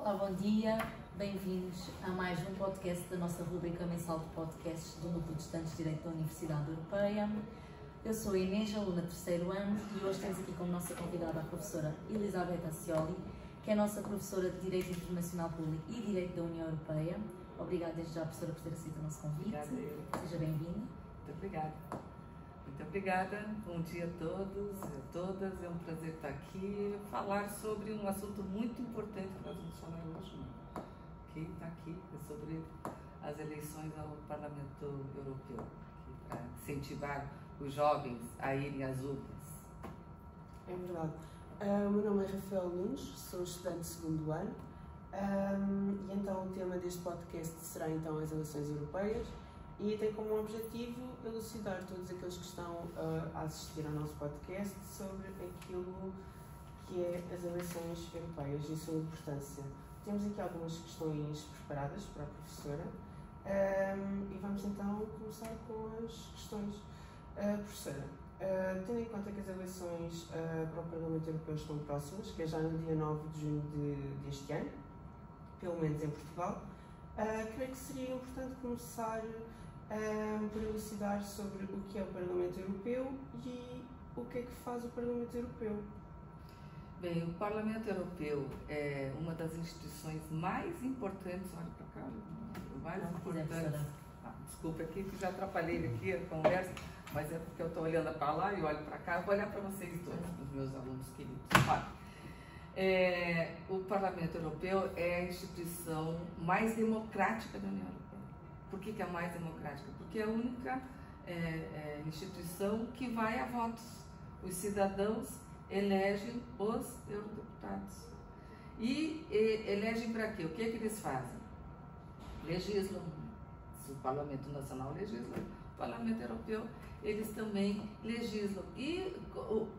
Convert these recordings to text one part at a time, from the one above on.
Olá, bom dia, bem-vindos a mais um podcast da nossa rubrica mensal de podcasts do Núcleo de Estudantes de Direito da Universidade Europeia. Eu sou a Inês, aluna terceiro ano, e hoje temos aqui como nossa convidada a professora Elisabetta Acioli, que é a nossa professora de Direito Internacional Público e Direito da União Europeia. Obrigada desde já, professora, por ter aceito o nosso convite. Obrigada. Seja bem-vinda. Muito obrigada. Muito obrida. Bom dia a todos e a todas. É um prazer estar aqui e falar sobre um assunto muito importante que nós vamos falar hoje, que está aqui, é sobre as eleições ao Parlamento Europeu, para incentivar os jovens a irem às urnas. É verdade. O meu nome é Rafael Nunes, sou estudante de segundo ano e então o tema deste podcast será então as eleições europeias e tem como objetivo elucidar todos aqueles que estão a assistir ao nosso podcast sobre aquilo que é as eleições europeias e sua importância. Temos aqui algumas questões preparadas para a professora e vamos então começar com as questões. Professora, tendo em conta que as eleições para o Parlamento Europeu estão próximas, que é já no dia 9 de junho deste ano, pelo menos em Portugal, creio que seria importante começar por elucidar sobre o que é o Parlamento Europeu e o que é que faz o Parlamento Europeu. Bem, o Parlamento Europeu é uma das instituições mais importantes, olha para cá, mais importantes. Desculpa aqui que já atrapalhei aqui a conversa, mas é porque eu estou olhando para lá e olho para cá. Eu vou olhar para vocês todos, os meus alunos queridos. Olha, o Parlamento Europeu é a instituição mais democrática da União Europeia. Por que é a mais democrática? Porque é a única instituição que vai a votos. Os cidadãos elegem os eurodeputados. E elegem para quê? O que é que eles fazem? Legislam. Se o Parlamento Nacional legisla, o Parlamento Europeu, eles também legislam. E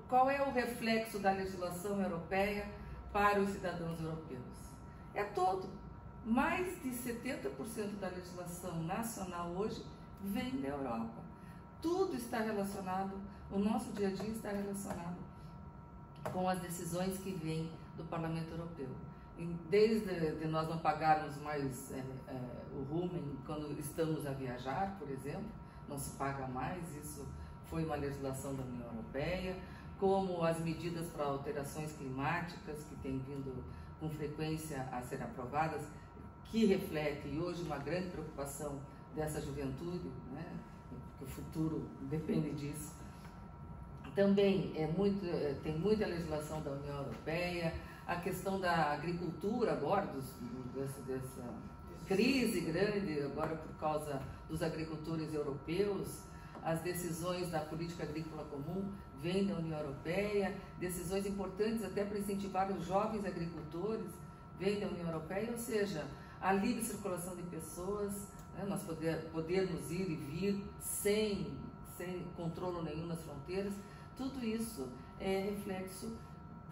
qual é o reflexo da legislação europeia para os cidadãos europeus? É todo. Mais de 70% da legislação nacional hoje vem da Europa. Tudo está relacionado, o nosso dia a dia está relacionado com as decisões que vêm do Parlamento Europeu. Desde nós não pagarmos mais o rumen quando estamos a viajar, por exemplo, não se paga mais, isso foi uma legislação da União Europeia, como as medidas para alterações climáticas que têm vindo com frequência a ser aprovadas, que reflete hoje uma grande preocupação dessa juventude, né? Porque o futuro depende disso. Também tem muita legislação da União Europeia, a questão da agricultura agora, dessa crise grande agora por causa dos agricultores europeus, as decisões da política agrícola comum vêm da União Europeia, decisões importantes até para incentivar os jovens agricultores vêm da União Europeia, ou seja, a livre circulação de pessoas, né, nós podermos ir e vir sem controle nenhum nas fronteiras, tudo isso é reflexo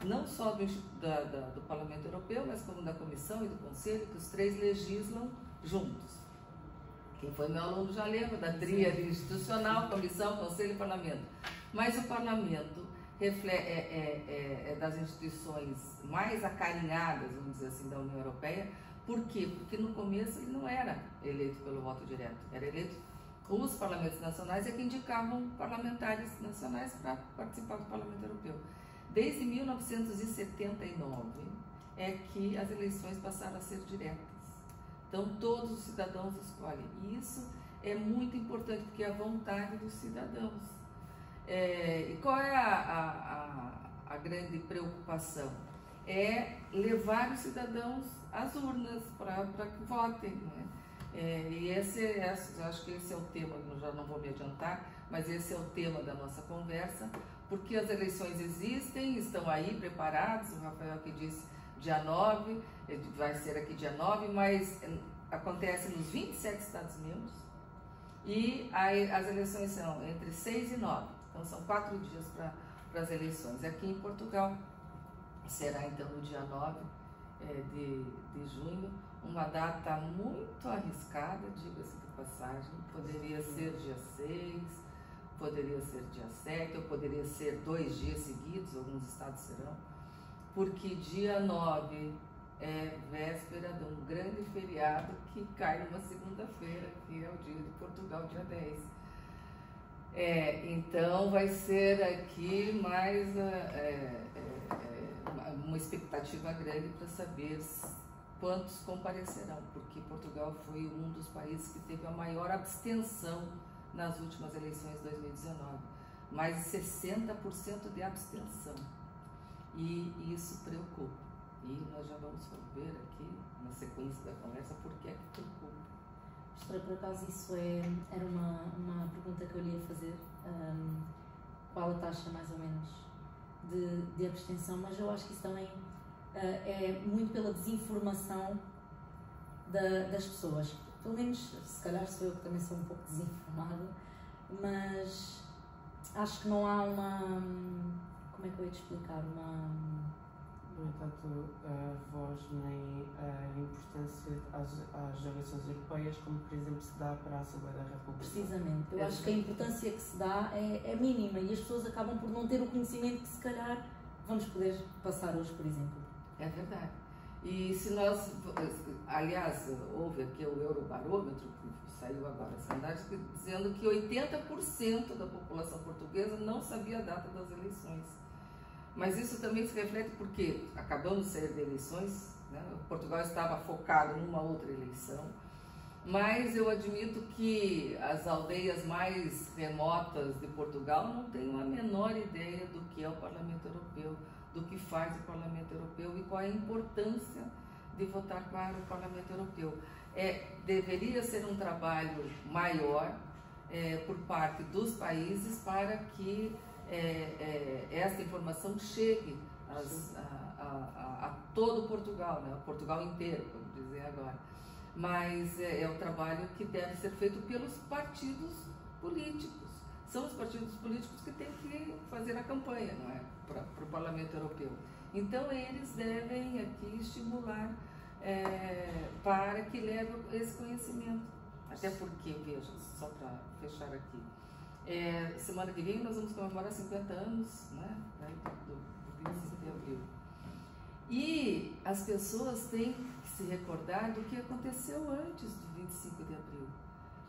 não só do Parlamento Europeu, mas como da Comissão e do Conselho, que os três legislam juntos. Quem foi meu aluno já lembra da tríade institucional, Comissão, Conselho e Parlamento. Mas o Parlamento é das instituições mais acarinhadas, vamos dizer assim, da União Europeia. Por quê? Porque no começo ele não era eleito pelo voto direto, era eleito os parlamentos nacionais é que indicavam parlamentares nacionais para participar do Parlamento Europeu. Desde 1979 é que as eleições passaram a ser diretas. Então todos os cidadãos escolhem. E isso é muito importante porque é a vontade dos cidadãos. E qual é a grande preocupação? É levar os cidadãos às urnas para que votem, né? Eu acho que esse é o tema, eu já não vou me adiantar, mas esse é o tema da nossa conversa, porque as eleições existem, estão aí preparadas, o Rafael aqui disse dia 9, vai ser aqui dia 9, mas acontece nos 27 Estados-membros e as eleições são entre 6 e 9, então são 4 dias para as eleições. Aqui em Portugal será então no dia 9 de junho, uma data muito arriscada, diga-se de passagem, poderia ser dia 6, poderia ser dia 7, ou poderia ser 2 dias seguidos, alguns estados serão, porque dia 9 é véspera de um grande feriado que cai numa segunda-feira, que é o dia de Portugal, dia 10. Então vai ser aqui mais uma expectativa grande para saber quantos comparecerão, porque Portugal foi um dos países que teve a maior abstenção nas últimas eleições de 2019, mais de 60% de abstenção, e isso preocupa. E nós já vamos ver aqui, na sequência da conversa, por que é que preocupa. Professora, por acaso isso era uma pergunta que eu lhe ia fazer, qual a taxa mais ou menos de abstenção, mas eu acho que isso também é muito pela desinformação das pessoas. Pelo menos, se calhar sou eu que também sou um pouco desinformada, mas acho que não há como é que eu ia te explicar? No entanto, a voz nem a importância às eleições europeias, como por exemplo se dá para a Assembleia da República. Precisamente, eu acho que a importância que se dá é mínima e as pessoas acabam por não ter o conhecimento que se calhar vamos poder passar hoje, por exemplo. É verdade. E se nós, aliás, houve aqui o Eurobarômetro, que saiu agora, dizendo que 80% da população portuguesa não sabia a data das eleições. Mas isso também se reflete porque acabamos de sair de eleições, né? Portugal estava focado numa outra eleição, mas eu admito que as aldeias mais remotas de Portugal não têm a menor ideia do que é o Parlamento Europeu, do que faz o Parlamento Europeu e qual é a importância de votar para o Parlamento Europeu. Deveria ser um trabalho maior por parte dos países para que essa informação chegue a todo Portugal, né? Portugal inteiro, vamos dizer agora. Mas é um trabalho que deve ser feito pelos partidos políticos. São os partidos políticos que têm que fazer a campanha, não é? Para o Parlamento Europeu. Então eles devem aqui estimular para que leve esse conhecimento. Até porque, veja, só para fechar aqui, semana que vem nós vamos comemorar 50 anos, né, do 25 de abril. E as pessoas têm que se recordar do que aconteceu antes do 25 de abril.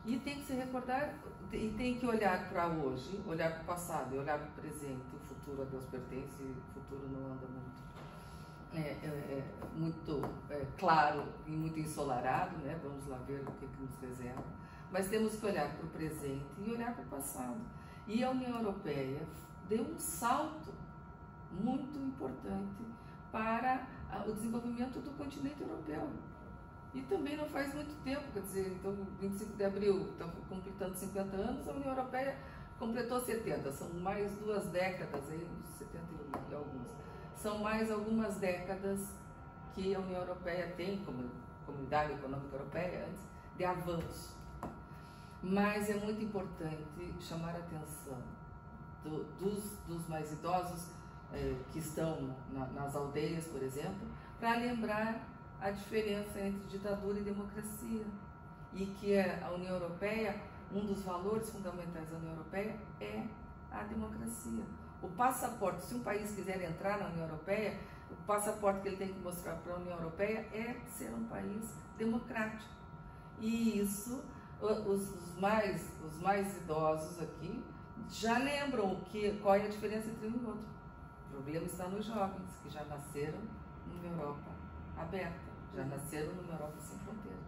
E tem que se recordar, e tem que olhar para hoje, olhar para o passado, olhar para o presente. O futuro a Deus pertence, o futuro não anda muito claro e muito ensolarado, né? Vamos lá ver o que nos reserva. Mas temos que olhar para o presente e olhar para o passado. E a União Europeia deu um salto muito importante para o desenvolvimento do continente europeu. E também não faz muito tempo, quer dizer, então 25 de abril, estão completando 50 anos, a União Europeia completou 70, são mais 2 décadas, aí, 70 e alguns. São mais algumas décadas que a União Europeia tem, como Comunidade Econômica Europeia, antes, de avanço. Mas é muito importante chamar a atenção dos mais idosos que estão nas aldeias, por exemplo, para lembrar a diferença entre ditadura e democracia. E que a União Europeia, um dos valores fundamentais da União Europeia é a democracia. O passaporte, se um país quiser entrar na União Europeia, o passaporte que ele tem que mostrar para a União Europeia é ser um país democrático. E isso, os mais idosos aqui já lembram qual é a diferença entre um e outro. O problema está nos jovens, que já nasceram numa Europa aberta, já nasceram numa Europa sem fronteiras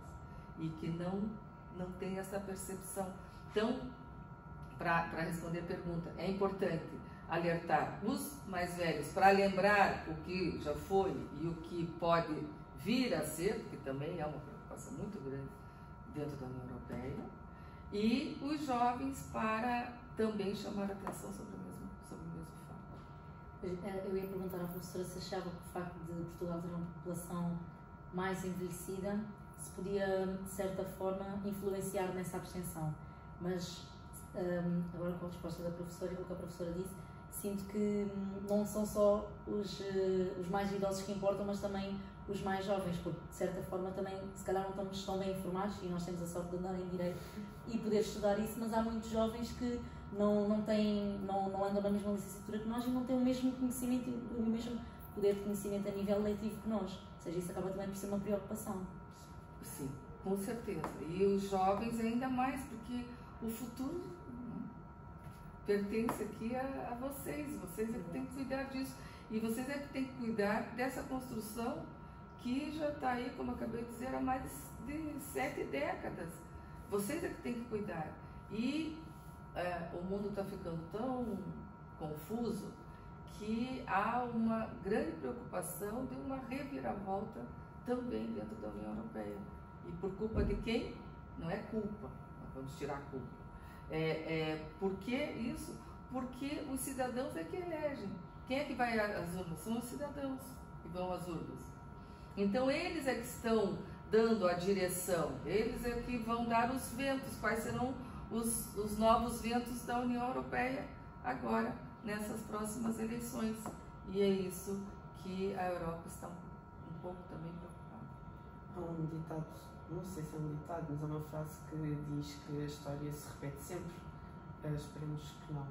e que não tem essa percepção. Então, para responder a pergunta, é importante alertar os mais velhos para lembrar o que já foi e o que pode vir a ser, porque também é uma preocupação muito grande dentro da União Europeia, e os jovens para também chamar a atenção sobre o mesmo fato. Eu ia perguntar à professora se achava que o facto de Portugal ter uma população mais envelhecida se podia, de certa forma, influenciar nessa abstenção. Mas, agora com a resposta da professora e com o que a professora disse, sinto que não são só os mais idosos que importam, mas também os mais jovens, porque de certa forma também, se calhar não estamos tão bem informados, e nós temos a sorte de andar em direito e poder estudar isso, mas há muitos jovens que não andam na mesma licenciatura que nós e não têm o mesmo conhecimento e o mesmo poder de conhecimento a nível letivo que nós. Ou seja, isso acaba também por ser uma preocupação. Sim, com certeza. E os jovens ainda mais, porque o futuro pertence aqui a vocês. Vocês é que têm que cuidar disso. E vocês é que têm que cuidar dessa construção que já está aí, como eu acabei de dizer, há mais de 7 décadas. Vocês é que têm que cuidar. E o mundo está ficando tão confuso que há uma grande preocupação de uma reviravolta também dentro da União Europeia. E por culpa de quem? Não é culpa, vamos tirar a culpa. Por que isso? Porque os cidadãos é que elegem. Quem é que vai às urnas? São os cidadãos que vão às urnas. Então eles é que estão dando a direção, eles é que vão dar os ventos, quais serão os novos ventos da União Europeia agora, nessas próximas eleições. E é isso que a Europa está um pouco também preocupada. Há um ditado, não sei se é um ditado, mas é uma frase que diz que a história se repete sempre. Esperemos que não.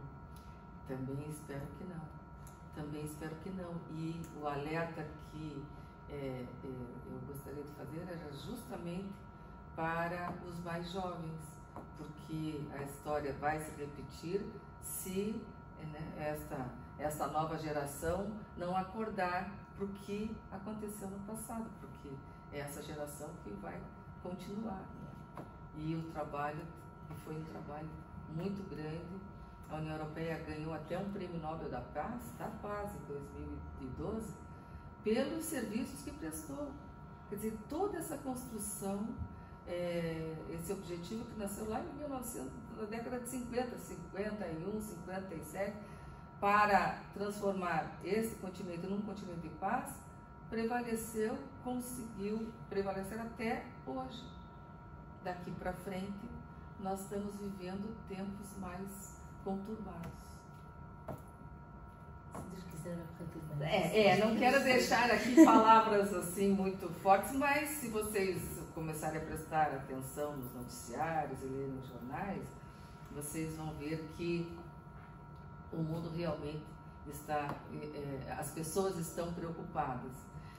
Também espero que não. Também espero que não. E o alerta que eu gostaria de fazer era justamente para os mais jovens, porque a história vai se repetir se essa nova geração não acordar para o que aconteceu no passado, porque é essa geração que vai continuar. E o trabalho, que foi um trabalho muito grande, a União Europeia ganhou até um Prêmio Nobel da Paz em 2012, pelos serviços que prestou. Quer dizer, toda essa construção, esse objetivo que nasceu lá em 1900, na década de 50, 51, 57, para transformar esse continente num continente de paz, conseguiu prevalecer até hoje. Daqui para frente, nós estamos vivendo tempos mais conturbados. Não quero deixar aqui palavras assim muito fortes, mas se vocês começarem a prestar atenção nos noticiários e ler nos jornais, vocês vão ver que o mundo realmente está, as pessoas estão preocupadas.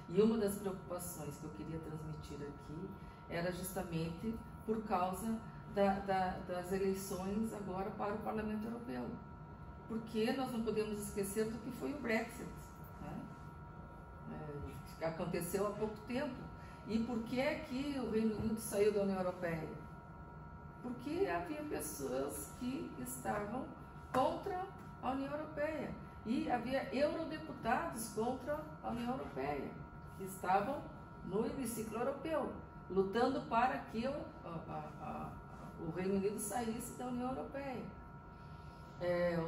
E uma das preocupações que eu queria transmitir aqui era justamente por causa das eleições agora para o Parlamento Europeu. Porque nós não podemos esquecer do que foi o Brexit, né? Que aconteceu há pouco tempo. E por que é que o Reino Unido saiu da União Europeia? Porque havia pessoas que estavam contra a União Europeia. E havia eurodeputados contra a União Europeia, que estavam no hemiciclo europeu, lutando para que o Reino Unido saísse da União Europeia.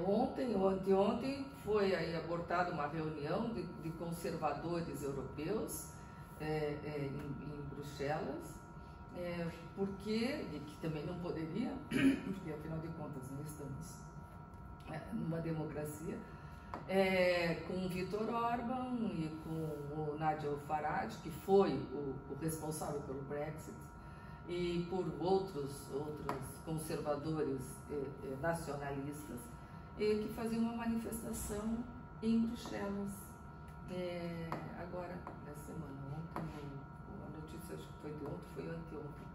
Ontem ou anteontem foi aí abortada uma reunião de conservadores europeus em Bruxelas, e que também não poderia, porque afinal de contas não estamos numa democracia, com o Viktor Orbán e com o Nigel Farage, que foi o responsável pelo Brexit, e por outros conservadores nacionalistas, que faziam uma manifestação em Bruxelas agora, nessa semana. Ontem, a notícia acho que foi de ontem, foi anteontem,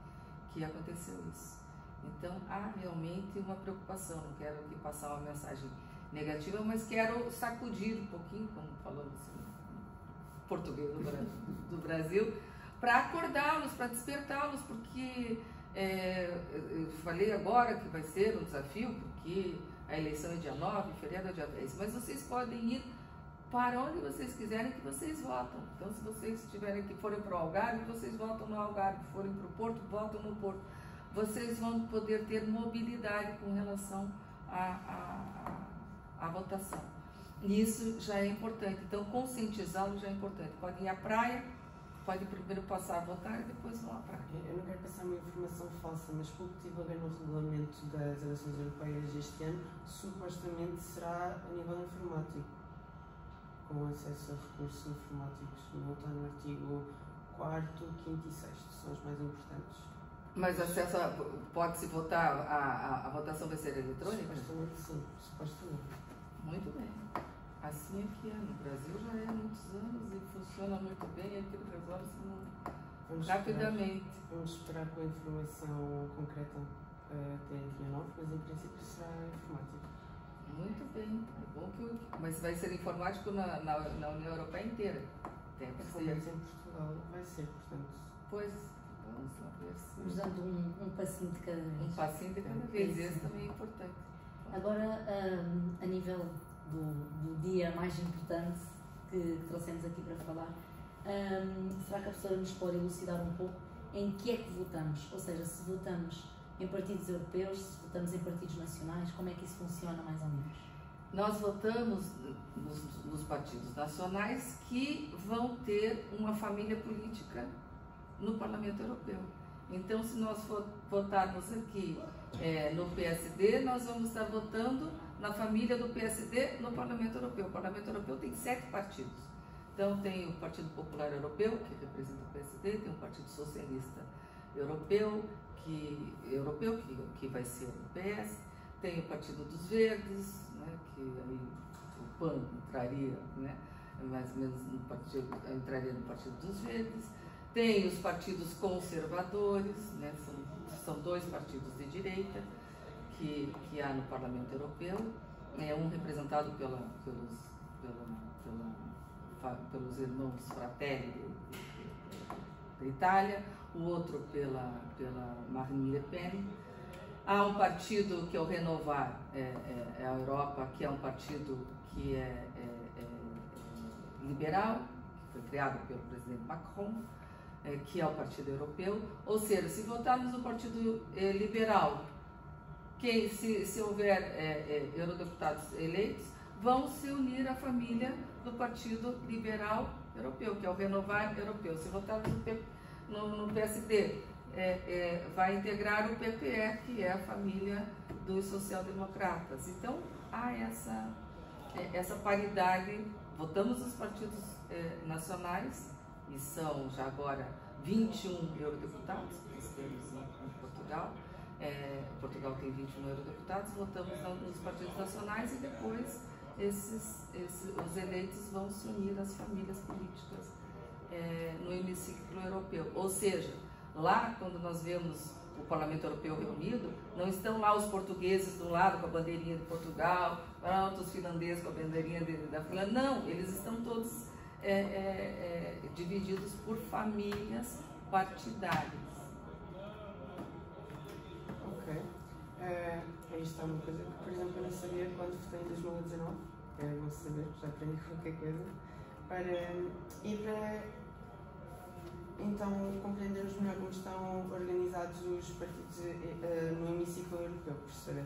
que aconteceu isso. Então, há realmente uma preocupação. Não quero aqui passar uma mensagem negativa, mas quero sacudir um pouquinho, como falamos assim, português do Brasil, para acordá-los, para despertá-los, porque eu falei agora que vai ser um desafio, porque a eleição é dia 9, o feriado é dia 10, mas vocês podem ir para onde vocês quiserem que vocês votam. Então, se vocês tiverem que forem para o Algarve, vocês votam no Algarve, se forem para o Porto, votam no Porto. Vocês vão poder ter mobilidade com relação à votação. E isso já é importante. Então, conscientizá-los já é importante. Podem ir à praia, podem primeiro passar a votar e depois vão à praia. Eu não quero passar uma informação falsa, mas pelo que estive a ver no regulamento das eleições europeias este ano, supostamente será a nível informático, com acesso a recursos informáticos. Não está no artigo 4º, 5º e 6º, são os mais importantes. Mas pode-se votar, a votação vai ser eletrônica? Supostamente sim, supostamente. Muito bem. Assim é que é. No Brasil já é há muitos anos e funciona muito bem, e aquilo resolve-se rapidamente. Vamos esperar com a informação concreta até dia 9, mas em princípio será informático. Muito bem. É bom mas vai ser informático na União Europeia inteira. Tem que ser. Em Portugal vai ser, portanto. Pois, vamos lá ver se... Vamos dando um passinho de cada vez. Um passinho de cada vez, esse também é importante. Agora, a nível do dia mais importante que trouxemos aqui para falar, será que a professora nos pode elucidar um pouco em que é que votamos? Ou seja, se votamos em partidos europeus, se votamos em partidos nacionais, como é que isso funciona mais ou menos? Nós votamos nos partidos nacionais que vão ter uma família política no Parlamento Europeu. Então, se nós votarmos aqui no PSD, nós vamos estar votando na família do PSD no Parlamento Europeu. O Parlamento Europeu tem 7 partidos. Então, tem o Partido Popular Europeu, que representa o PSD, tem o Partido Socialista Europeu, que vai ser o PS, tem o Partido dos Verdes, né, que aí o PAN entraria, né, mais ou menos entraria no Partido dos Verdes, tem os partidos conservadores, né, são 2 partidos de direita que há no Parlamento Europeu, um representado pelos irmãos Fratelli da Itália, o outro pela Marine Le Pen. Há um partido que é o Renovar a Europa, que é um partido que é liberal, que foi criado pelo presidente Macron, que é o Partido Europeu. Ou seja, se votarmos no Partido Liberal, se houver eurodeputados eleitos, vão se unir à família do Partido Liberal Europeu, que é o Renovar Europeu. Se votarmos no PSD, vai integrar o PPE, que é a família dos social-democratas. Então, há essa paridade. Votamos nos partidos nacionais, e são já agora 21 eurodeputados que temos em Portugal. Portugal tem 21 eurodeputados, votamos nos partidos nacionais e depois os eleitos vão se unir às famílias políticas no hemiciclo europeu. Ou seja, lá quando nós vemos o Parlamento Europeu reunido, não estão lá os portugueses de um lado com a bandeirinha de Portugal, os finlandeses com a bandeirinha da Finlândia. Não, eles estão todos divididos por famílias partidárias. Ok. Aí está uma coisa que, por exemplo, eu não sabia quando votei em 2019. É bom saber, já aprendi qualquer coisa. Então compreendermos melhor como estão organizados os partidos no hemiciclo europeu, professora.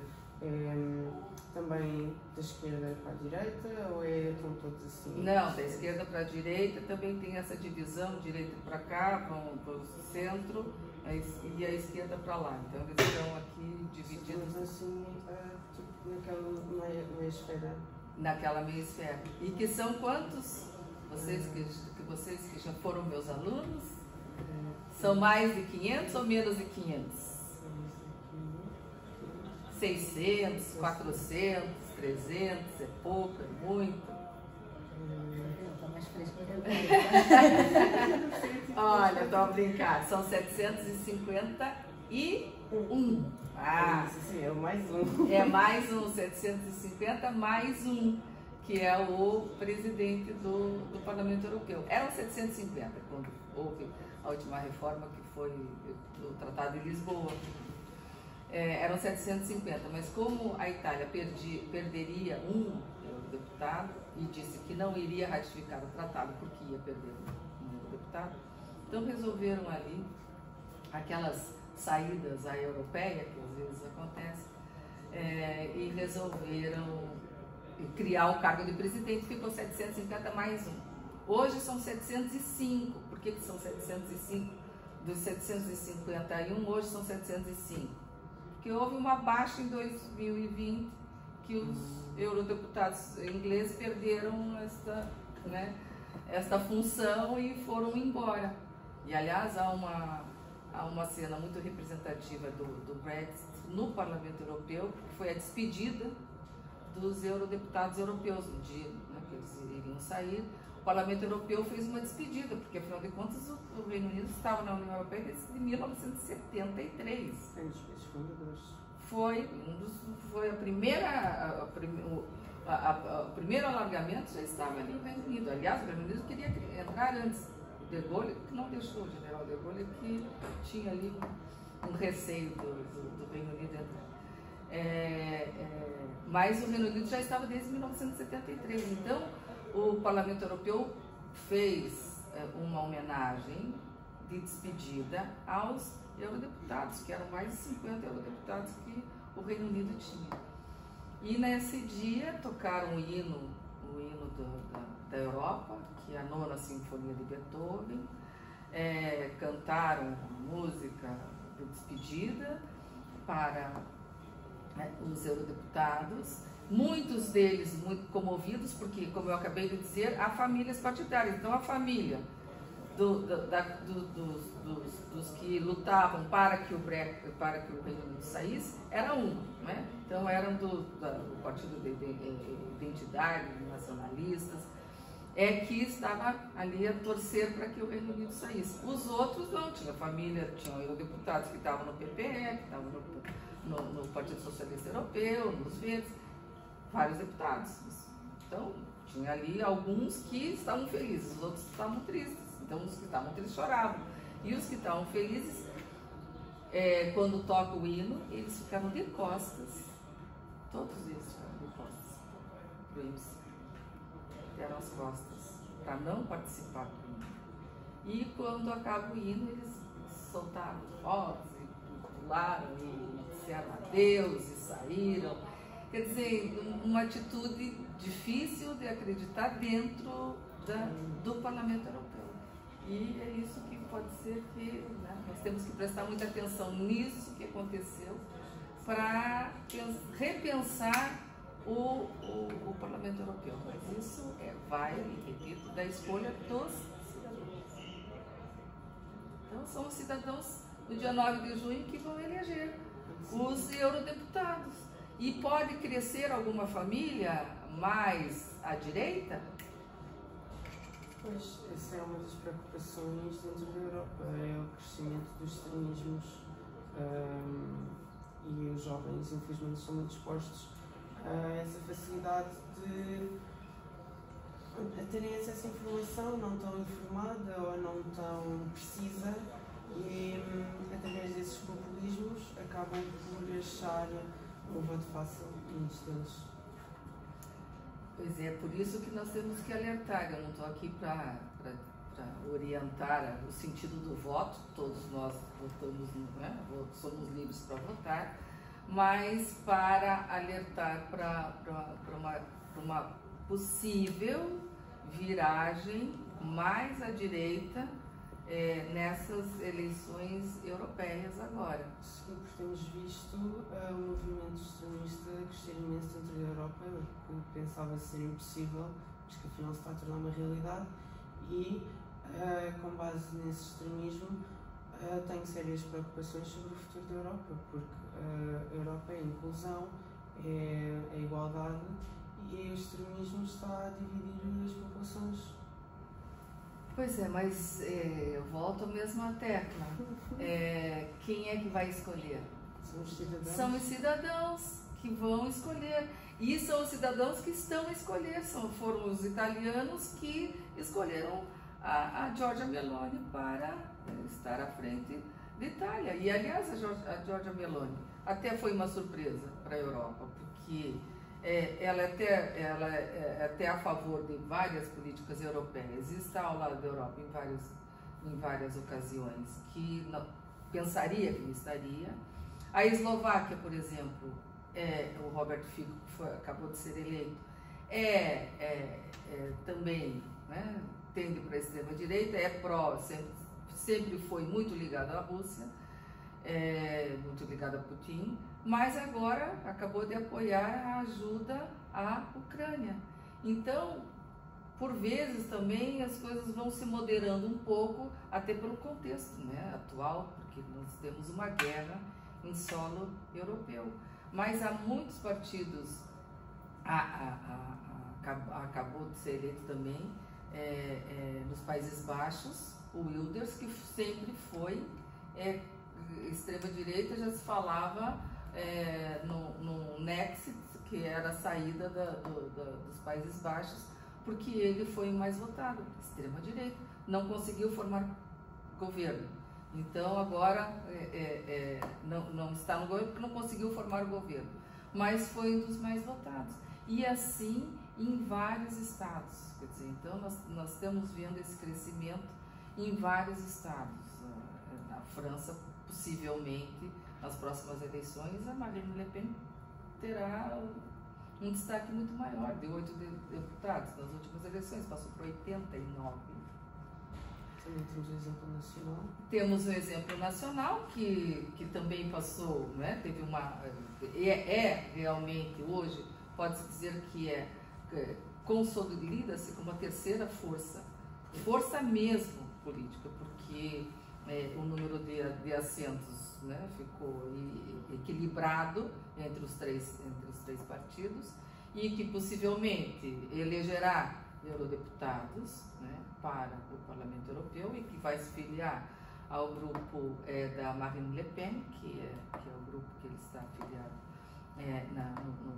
Também da esquerda para a direita ou estão todos assim? Não, da esquerda para a direita também tem essa divisão, direita para cá, vão para o centro e a esquerda para lá. Então eles estão aqui divididos. Assim, tipo, naquela meia esfera. Naquela meia esfera. E que são quantos? Vocês que já foram meus alunos? São mais de 500 ou menos de 500? 600, 400, 300, é pouco, é muito? Está mais fresco que Olha, estou a brincar, são 751. Ah, sim, é mais um. É mais um, 750 mais um, que é o presidente do Parlamento Europeu. Eram 750 quando houve a última reforma, que foi o Tratado de Lisboa. Eram 750, mas como a Itália perderia um eurodeputado e disse que não iria ratificar o tratado porque ia perder um eurodeputado, então resolveram ali aquelas saídas à europeia, que às vezes acontece, e resolveram criar o cargo de presidente. Ficou 750 mais um. Hoje são 705. Por que são 705? Dos 751, hoje são 705. Porque houve uma baixa em 2020, que os eurodeputados ingleses perderam esta função e foram embora. E, aliás, há uma cena muito representativa do Brexit no Parlamento Europeu, que foi a despedida dos eurodeputados europeus, no dia que que eles iriam sair, o Parlamento Europeu fez uma despedida, porque afinal de contas o Reino Unido estava na União Europeia desde 1973. Os fundadores. Foi a primeira, o primeiro alargamento já estava ali no Reino Unido. Aliás, o Reino Unido queria entrar antes. O De Gaulle, que não deixou, o general De Gaulle, que tinha ali um receio do Reino Unido entrar. Mas o Reino Unido já estava desde 1973. Então, o Parlamento Europeu fez uma homenagem de despedida aos eurodeputados, que eram mais de 50 eurodeputados que o Reino Unido tinha. E nesse dia tocaram o hino da Europa, que é a 9ª Sinfonia de Beethoven, cantaram música de despedida para os eurodeputados, muitos deles muito comovidos, porque, como eu acabei de dizer, há famílias partidárias. Então, a família dos que lutavam para que o Reino Unido saísse era né? Então, eram do Partido de Identidade, nacionalistas, que estava ali a torcer para que o Reino Unido saísse. Os outros não, tinham eurodeputados que estavam no PPE, que estavam no Partido Socialista Europeu, nos Verdes, vários deputados. Então, tinha ali alguns que estavam felizes, os outros estavam tristes. Então, os que estavam tristes choravam. E os que estavam felizes, quando toca o hino, eles ficaram de costas. Todos eles ficaram de costas para o hino. Deram as costas para não participar do hino. E quando acaba o hino, eles soltaram fogos e pularam e disseram adeus e saíram. Quer dizer, uma atitude difícil de acreditar dentro do Parlamento Europeu. E é isso que pode ser que nós temos que prestar muita atenção nisso que aconteceu para repensar o Parlamento Europeu. Mas isso vai, repito, da escolha dos cidadãos. Então, são os cidadãos, no dia 9 de junho, que vão eleger os eurodeputados. E pode crescer alguma família mais à direita? Pois, essa é uma das preocupações dentro da Europa, é o crescimento dos extremismos e os jovens, infelizmente, são muito expostos a essa facilidade de terem acesso à informação não tão informada ou não tão precisa e, através desses populismos, acabam por achar um voto fácil muitos deles. Pois é, por isso que nós temos que alertar. Eu não estou aqui para orientar o sentido do voto, todos nós votamos, né? Somos livres para votar, mas para alertar para uma possível viragem mais à direita nessas eleições europeias agora. Sim, porque temos visto o movimento extremista crescer imenso dentro da Europa, o que pensava ser impossível, mas que afinal se está a tornar uma realidade e, com base nesse extremismo, tenho sérias preocupações sobre o futuro da Europa, porque a Europa é a inclusão, é a igualdade e o extremismo está a dividir as populações. Pois é, mas eu volto à mesma tecla. Quem é que vai escolher? São os cidadãos. São os cidadãos que vão escolher. E são os cidadãos que estão a escolher. Foram os italianos que escolheram a Giorgia Meloni para estar à frente da Itália. E, aliás, a Giorgia Meloni até foi uma surpresa para a Europa, porque ela é até a favor de várias políticas europeias e está ao lado da Europa em várias ocasiões que não, pensaria que não estaria. A Eslováquia, por exemplo, o Robert Fico, que acabou de ser eleito, também, né, tende para a extrema-direita, é pró, sempre foi muito ligado à Rússia, muito ligado a Putin, mas agora acabou de apoiar a ajuda à Ucrânia. Então, por vezes também as coisas vão se moderando um pouco, até pelo contexto, né, atual, porque nós temos uma guerra em solo europeu. Mas há muitos partidos, a acabou de ser eleito também nos Países Baixos, o Wilders, que sempre foi extrema-direita. Já se falava no Nexit, que era a saída dos Países Baixos, porque ele foi o mais votado, extrema-direita, não conseguiu formar governo. Então agora não está no governo porque não conseguiu formar o governo, mas foi um dos mais votados. E assim em vários estados, quer dizer, então nós estamos vendo esse crescimento em vários estados. Na França, possivelmente, nas próximas eleições, a Marine Le Pen terá um destaque muito maior, de 8 deputados nas últimas eleições, passou por 89. Também temos o exemplo nacional. Temos o exemplo nacional, que também passou, né? Teve uma... realmente, hoje, pode-se dizer que consolida-se como a terceira força mesmo política, porque o número de assentos, né, ficou equilibrado entre os três partidos, e que possivelmente elegerá eurodeputados, né, para o Parlamento Europeu, e que vai se filiar ao grupo da Marine Le Pen, que é o grupo que ele está afiliado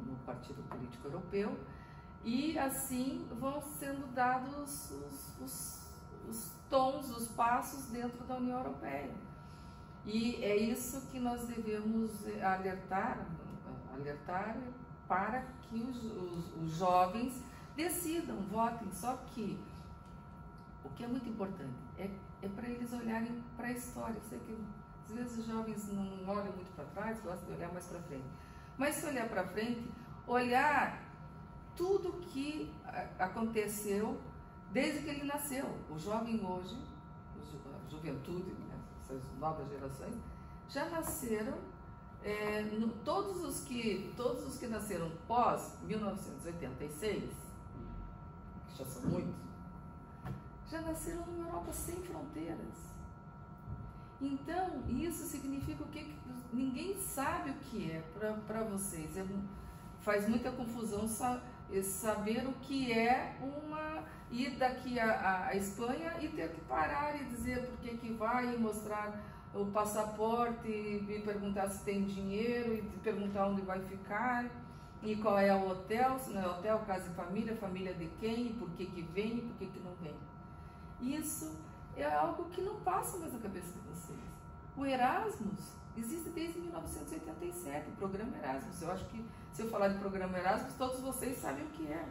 no Partido Político Europeu, e assim vão sendo dados os tons, os passos dentro da União Europeia. E é isso que nós devemos alertar para que os jovens decidam, votem. Só que o que é muito importante é para eles olharem para a história. Eu sei que às vezes os jovens não olham muito para trás, gostam de olhar mais para frente. Mas se olhar para frente, olhar tudo que aconteceu desde que ele nasceu. O jovem hoje, a juventude, né, essas novas gerações, já nasceram, todos os que nasceram pós 1986, que já são muitos, já nasceram numa Europa sem fronteiras. Então, isso significa o que ninguém sabe o que é para vocês. Faz muita confusão saber o que é ir daqui à Espanha e ter que parar e dizer por que vai, e mostrar o passaporte, e perguntar se tem dinheiro, e perguntar onde vai ficar, e qual é o hotel, se não é hotel, casa e família de quem, e por que vem, e por que não vem. Isso é algo que não passa mais na cabeça de vocês. O Erasmus existe desde 1987, o programa Erasmus. Eu acho que, se eu falar de programa Erasmus, todos vocês sabem o que é.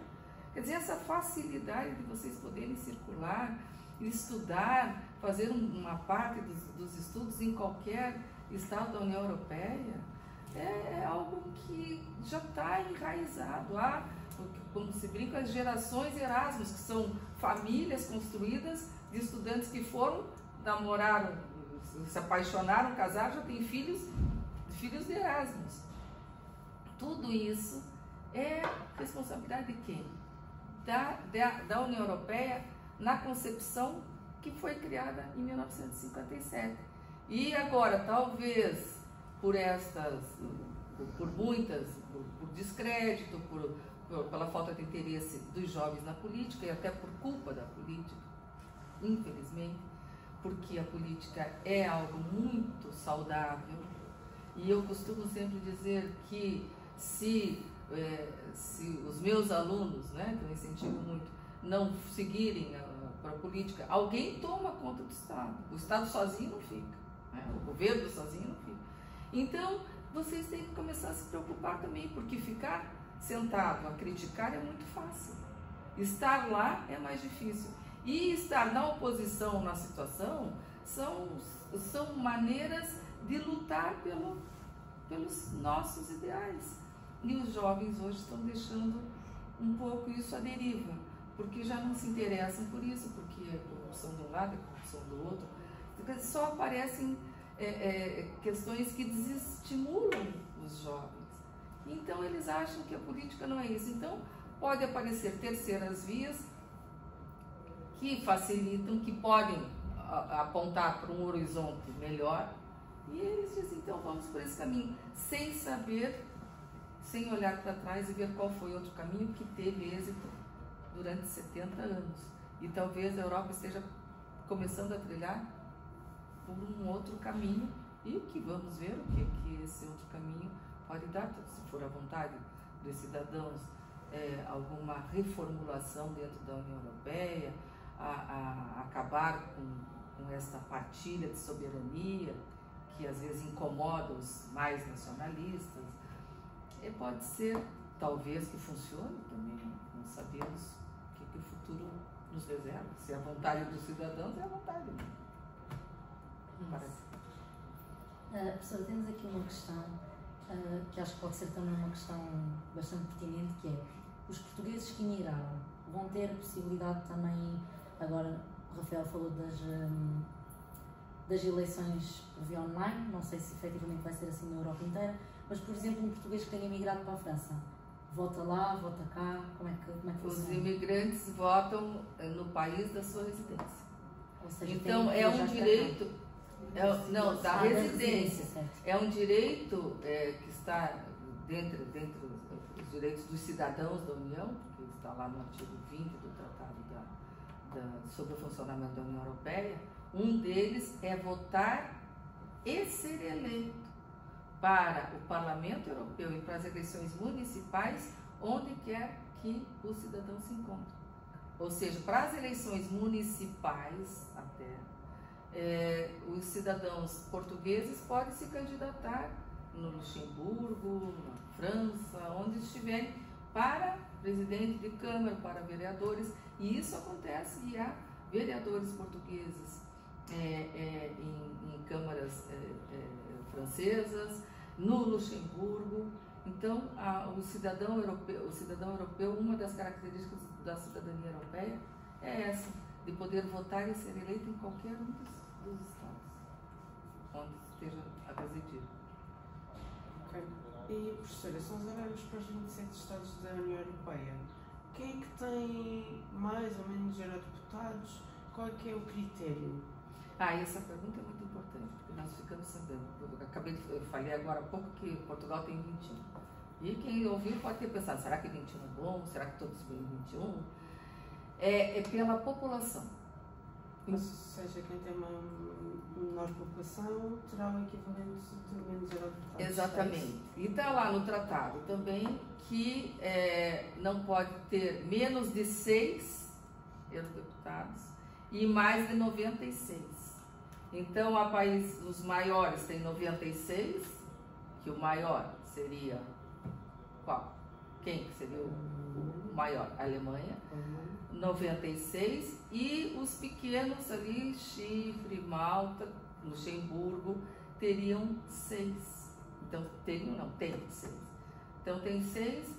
Quer dizer, essa facilidade de vocês poderem circular, estudar, fazer uma parte dos estudos em qualquer estado da União Europeia, é algo que já está enraizado. Há, como se brinca, as gerações Erasmus, que são famílias construídas de estudantes que foram, namoraram, se apaixonaram, casaram, já têm filhos de Erasmus. Tudo isso é responsabilidade de quem? Da União Europeia, na concepção que foi criada em 1957. E agora, talvez por muitas, por descrédito, pela falta de interesse dos jovens na política, e até por culpa da política, infelizmente, porque a política é algo muito saudável, e eu costumo sempre dizer que se os meus alunos, né, que eu incentivo muito, não seguirem para a política, alguém toma conta do Estado. O Estado sozinho não fica, né? O governo sozinho não fica. Então, vocês têm que começar a se preocupar também, porque ficar sentado a criticar é muito fácil. Estar lá é mais difícil. E estar na oposição na situação são maneiras de lutar pelos nossos ideais. E os jovens hoje estão deixando um pouco isso à deriva, porque já não se interessam por isso, porque é corrupção de um lado, é corrupção do outro. Só aparecem questões que desestimulam os jovens. Então eles acham que a política não é isso. Então pode aparecer terceiras vias que facilitam, que podem apontar para um horizonte melhor, e eles dizem, então vamos por esse caminho, sem saber, sem olhar para trás e ver qual foi outro caminho que teve êxito durante 70 anos. E talvez a Europa esteja começando a trilhar por um outro caminho e que vamos ver o que esse outro caminho pode dar, se for a vontade dos cidadãos, alguma reformulação dentro da União Europeia, a acabar com essa partilha de soberania que às vezes incomoda os mais nacionalistas. Pode ser, talvez, que funcione também, não sabemos o que o futuro nos reserva. Se é a vontade dos cidadãos, é a vontade. Parece. Professora, temos aqui uma questão que acho que pode ser também uma questão bastante pertinente, que é: os portugueses que emigraram vão ter a possibilidade também, agora o Rafael falou das eleições via online, não sei se efetivamente vai ser assim na Europa inteira, mas, por exemplo, um português que tenha emigrado para a França, vota lá, vota cá, como é que funciona? Os imigrantes votam no país da sua residência. Ou seja, então, é um direito, da residência. É um direito que está dentro dos direitos dos cidadãos da União, porque está lá no artigo 20 do Tratado sobre o funcionamento da União Europeia. Um deles é votar e ser eleito para o Parlamento Europeu e para as eleições municipais, onde quer que o cidadão se encontre. Ou seja, para as eleições municipais até, os cidadãos portugueses podem se candidatar no Luxemburgo, na França, onde estiverem, para presidente de Câmara, para vereadores, e isso acontece, e há vereadores portugueses em câmaras francesas, no Luxemburgo. Então, o cidadão europeu, uma das características da cidadania europeia é essa, de poder votar e ser eleito em qualquer um dos estados onde esteja a residir. Ok. E, professora, se nós olharmos para os 27 estados da União Europeia, quem é que tem mais ou menos eurodeputados? Qual é que é o critério? Essa pergunta é muito importante, porque nós ficamos sabendo. Eu falei agora há pouco que Portugal tem 21. E quem ouviu pode ter pensado, será que 21 é bom? Será que todos vêm 21? É pela população. Ou seja, quem tem uma menor população terá o equivalente de menos eurodeputados. Exatamente. E está lá no tratado também que não pode ter menos de 6 eurodeputados e mais de 96. Então, os maiores têm 96, que o maior seria qual? Quem que seria o maior? A Alemanha. 96, e os pequenos ali, Chipre, Malta, Luxemburgo, teriam 6. Então, tem 6. Então, tem 6,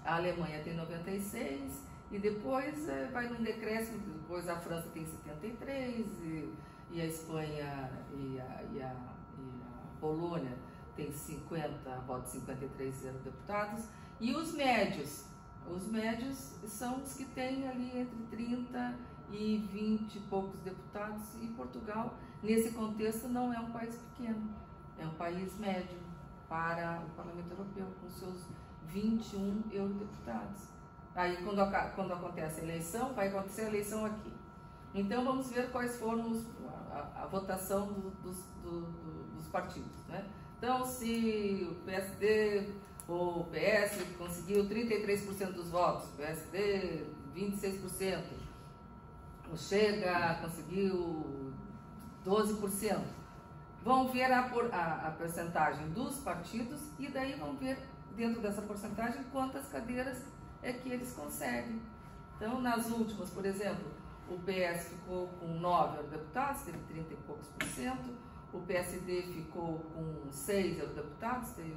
a Alemanha tem 96, e depois vai num decréscimo, depois a França tem 73, e a Espanha e a Polônia tem 53 eurodeputados, e os médios são os que têm ali entre 30 e 20 e poucos deputados, e Portugal, nesse contexto, não é um país pequeno, é um país médio para o Parlamento Europeu, com seus 21 eurodeputados. Aí, quando acontece a eleição, vai acontecer a eleição aqui. Então, vamos ver quais foram a votação dos partidos, né? Então, se o PSD ou o PS conseguiu 33% dos votos, o PSD 26%, o Chega conseguiu 12%. Vão ver a percentagem dos partidos e daí vão ver, dentro dessa porcentagem, quantas cadeiras é que eles conseguem. Então, nas últimas, por exemplo, o PS ficou com 9 eurodeputados, teve 30 e poucos %, o PSD ficou com 6 eurodeputados, teve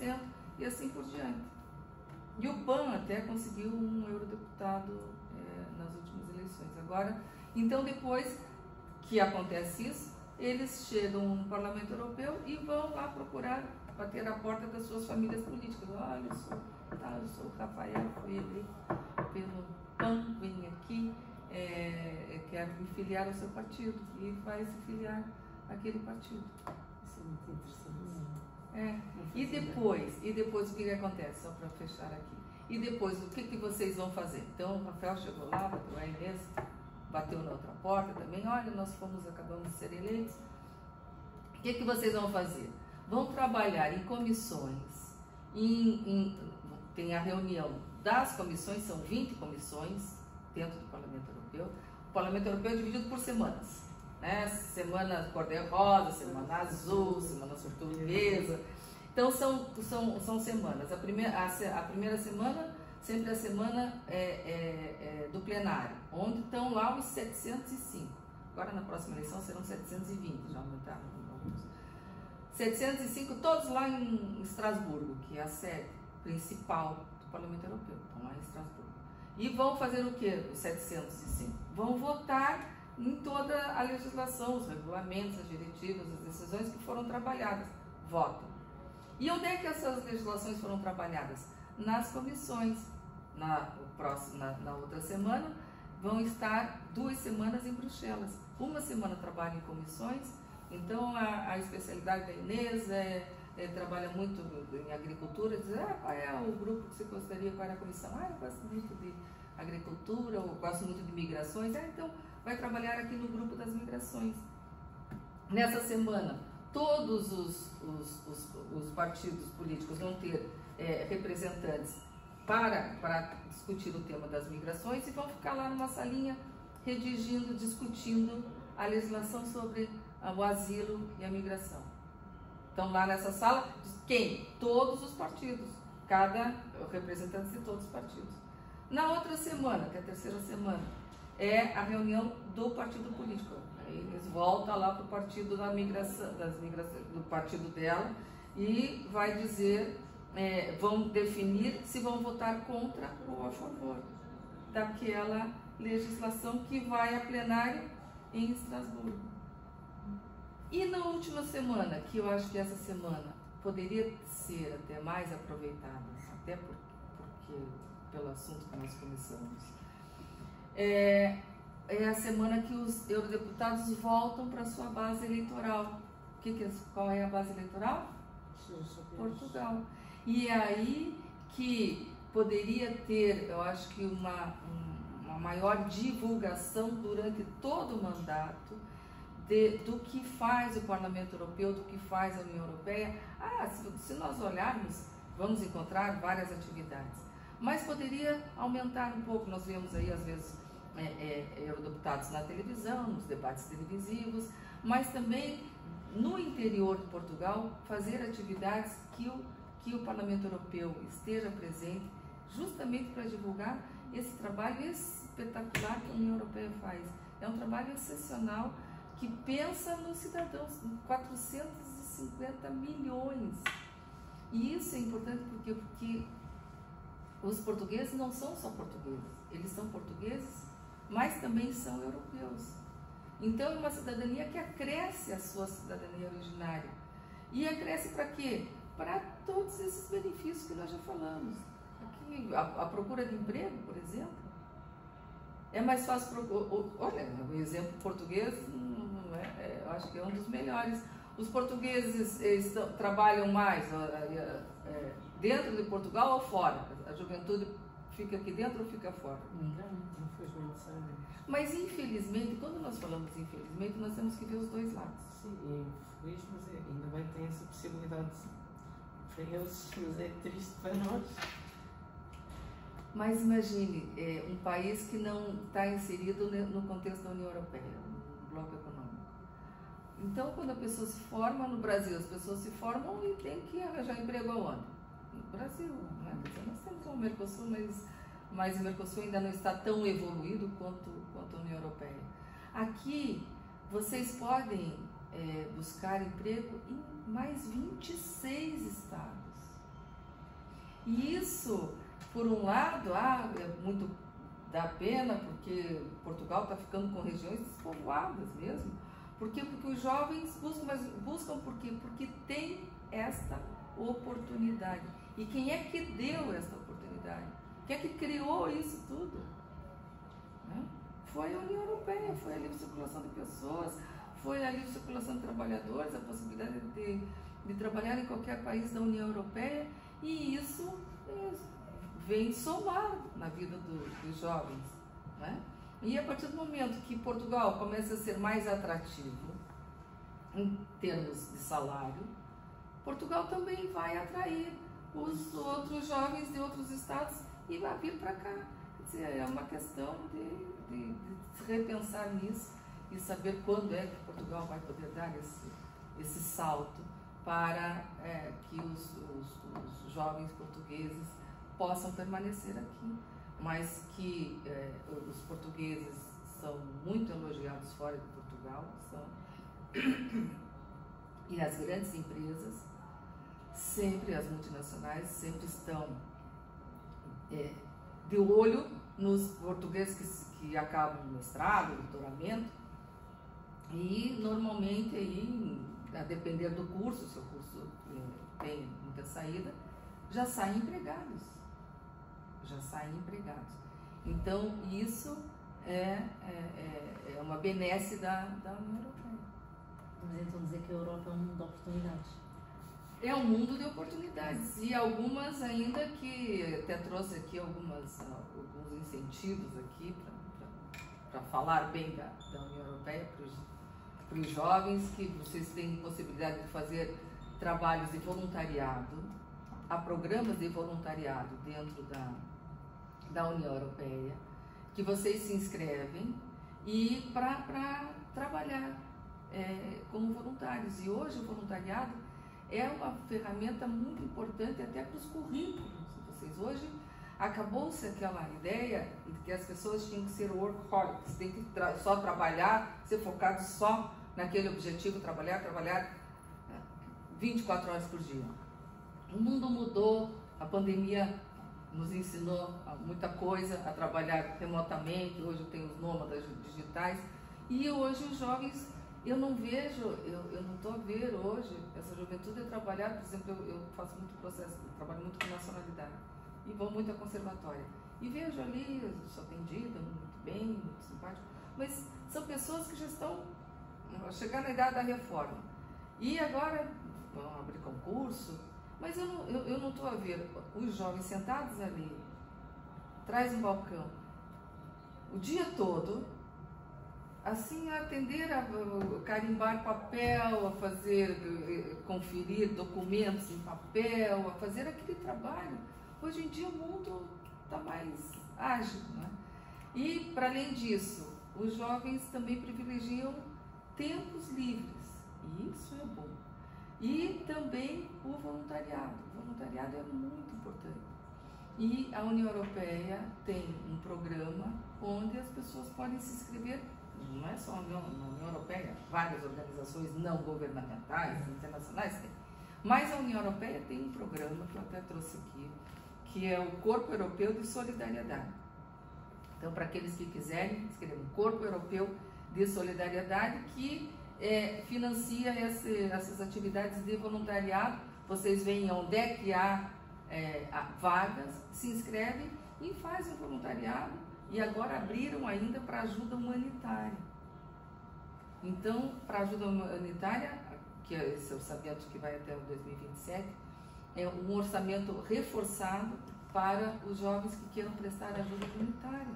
20%, e assim por diante. E o PAN até conseguiu 1 eurodeputado nas últimas eleições. Agora, então, depois que acontece isso, eles chegam no Parlamento Europeu e vão lá procurar bater a porta das suas famílias políticas. Olha, eu sou o Rafael, fui eleito pelo PAN, vim aqui, quero me filiar ao seu partido, e vai se filiar àquele partido. Isso é muito interessante. E depois o que acontece? Só para fechar aqui. e depois o que vocês vão fazer? Então o Rafael chegou lá, bateu a Inês, bateu na outra porta também, olha, nós acabamos de ser eleitos. O que vocês vão fazer? Vão trabalhar em comissões, tem a reunião das comissões, são 20 comissões dentro do Parlamento Europeu. O Parlamento Europeu é dividido por semanas, né? Semana cor-de-rosa, semana azul, semana turquesa. Então são semanas. A primeira semana, sempre a semana do plenário, onde estão lá os 705. Agora na próxima eleição serão 720, já aumentaram alguns. 705, todos lá em Estrasburgo, que é a sede principal do Parlamento Europeu, estão lá em Estrasburgo. E vão fazer o que, os 705? Vão votar em toda a legislação, os regulamentos, as diretivas, as decisões que foram trabalhadas. Votam. E onde é que essas legislações foram trabalhadas? Nas comissões. Na outra semana, vão estar 2 semanas em Bruxelas. Uma semana trabalha em comissões, então a especialidade da Inês trabalha muito em agricultura, diz, qual é o grupo que você gostaria, qual é a comissão? Eu gosto muito de agricultura, ou gosto muito de migrações, então vai trabalhar aqui no grupo das migrações. Nessa semana, todos os partidos políticos vão ter representantes para discutir o tema das migrações e vão ficar lá numa salinha redigindo, discutindo a legislação sobre o asilo e a migração. Então lá nessa sala, quem? Todos os partidos, cada representante de todos os partidos. Na outra semana, que é a terceira semana, é a reunião do partido político. Aí eles voltam lá para o partido do partido dela e vai dizer, vão definir se vão votar contra ou a favor daquela legislação que vai a plenário em Estrasburgo. E na última semana, que eu acho que essa semana poderia ser até mais aproveitada, até porque pelo assunto que nós começamos, é a semana que os eurodeputados voltam para a sua base eleitoral. Qual é a base eleitoral? Portugal. E é aí que poderia ter, eu acho que uma maior divulgação durante todo o mandato do que faz o Parlamento Europeu, do que faz a União Europeia. Se nós olharmos, vamos encontrar várias atividades. Mas poderia aumentar um pouco. Nós vemos aí, às vezes, eurodeputados na televisão, nos debates televisivos, mas também no interior de Portugal, fazer atividades que o Parlamento Europeu esteja presente, justamente para divulgar esse trabalho espetacular que a União Europeia faz. É um trabalho excepcional que pensa nos cidadãos, 450 milhões. E isso é importante porque os portugueses não são só portugueses, eles são portugueses, mas também são europeus. Então é uma cidadania que acresce a sua cidadania originária. E acresce para quê? Para todos esses benefícios que nós já falamos. Aqui, a procura de emprego, por exemplo, é mais fácil. Olha, o exemplo português, eu acho que é um dos melhores. Os portugueses trabalham mais dentro de Portugal ou fora? A juventude fica aqui dentro ou fica fora? Infelizmente, sabe? Mas infelizmente, quando nós falamos infelizmente, nós temos que ver os dois lados. Sim, infeliz, mas ainda bem que tem essa possibilidade para eles, mas é triste para nós. Mas imagine um país que não está inserido no contexto da União Europeia, no bloco econômico. Então, quando a pessoa se forma no Brasil, as pessoas se formam e tem que arranjar emprego aonde? No Brasil, né? Nós temos o Mercosul, mas o Mercosul ainda não está tão evoluído quanto a União Europeia. Aqui, vocês podem buscar emprego em mais 26 estados. E isso, por um lado, é muito dá pena, porque Portugal está ficando com regiões despovoadas mesmo. Por quê? Porque os jovens buscam por quê? Porque tem esta oportunidade. E quem é que deu esta oportunidade? Quem é que criou isso tudo? Né? Foi a União Europeia, foi a livre circulação de pessoas, foi a livre circulação de trabalhadores, a possibilidade de trabalhar em qualquer país da União Europeia, e isso vem somar na vida dos jovens, né? E a partir do momento que Portugal começa a ser mais atrativo em termos de salário, Portugal também vai atrair os outros jovens de outros estados e vai vir para cá. Quer dizer, é uma questão de se repensar nisso e saber quando é que Portugal vai poder dar esse salto para que os jovens portugueses possam permanecer aqui, mas que os portugueses são muito elogiados fora de Portugal, e as grandes empresas, sempre as multinacionais, sempre estão de olho nos portugueses que acabam o mestrado, doutoramento, e normalmente aí, a depender do curso, se o curso tem muita saída, já saem empregados. Então, isso é uma benesse da União Europeia. Vamos então dizer que a Europa é um mundo de oportunidades. É um mundo de oportunidades, e algumas ainda que até trouxe aqui alguns incentivos aqui para falar bem da União Europeia para os jovens, que vocês têm possibilidade de fazer trabalhos de voluntariado, há programas de voluntariado dentro da União Europeia, que vocês se inscrevem e para trabalhar como voluntários. E hoje o voluntariado é uma ferramenta muito importante até para os currículos de vocês. Hoje acabou-se aquela ideia de que as pessoas tinham que ser workaholics, tem que só trabalhar, ser focado só naquele objetivo, trabalhar 24 horas por dia. O mundo mudou, a pandemia nos ensinou muita coisa a trabalhar remotamente. Hoje tem os nômadas digitais, e hoje os jovens, eu não estou a ver hoje essa juventude trabalhar. Por exemplo, eu faço muito processo, trabalho muito com nacionalidade e vou muito a conservatória e vejo ali, eu sou atendida muito bem, muito simpático, mas são pessoas que já estão chegando na idade da reforma e agora vão abrir concurso, mas eu não estou a ver os jovens sentados ali, atrás do balcão, o dia todo, assim, a atender a carimbar papel, a fazer, conferir documentos em papel, a fazer aquele trabalho. Hoje em dia o mundo está mais ágil, né? E, para além disso, os jovens também privilegiam tempos livres, e isso é bom. E também o voluntariado. O voluntariado é muito importante. E a União Europeia tem um programa onde as pessoas podem se inscrever. Não é só na União Europeia, várias organizações não governamentais, internacionais tem. Mas a União Europeia tem um programa que eu até trouxe aqui, que é o Corpo Europeu de Solidariedade. Então, para aqueles que quiserem, escrevam Corpo Europeu de Solidariedade, que financia essas atividades de voluntariado. Vocês veem onde é que há vagas, se inscrevem e fazem o voluntariado. E agora abriram ainda para ajuda humanitária. Então, para ajuda humanitária, que é esse orçamento que vai até o 2027, é um orçamento reforçado para os jovens que queiram prestar ajuda humanitária.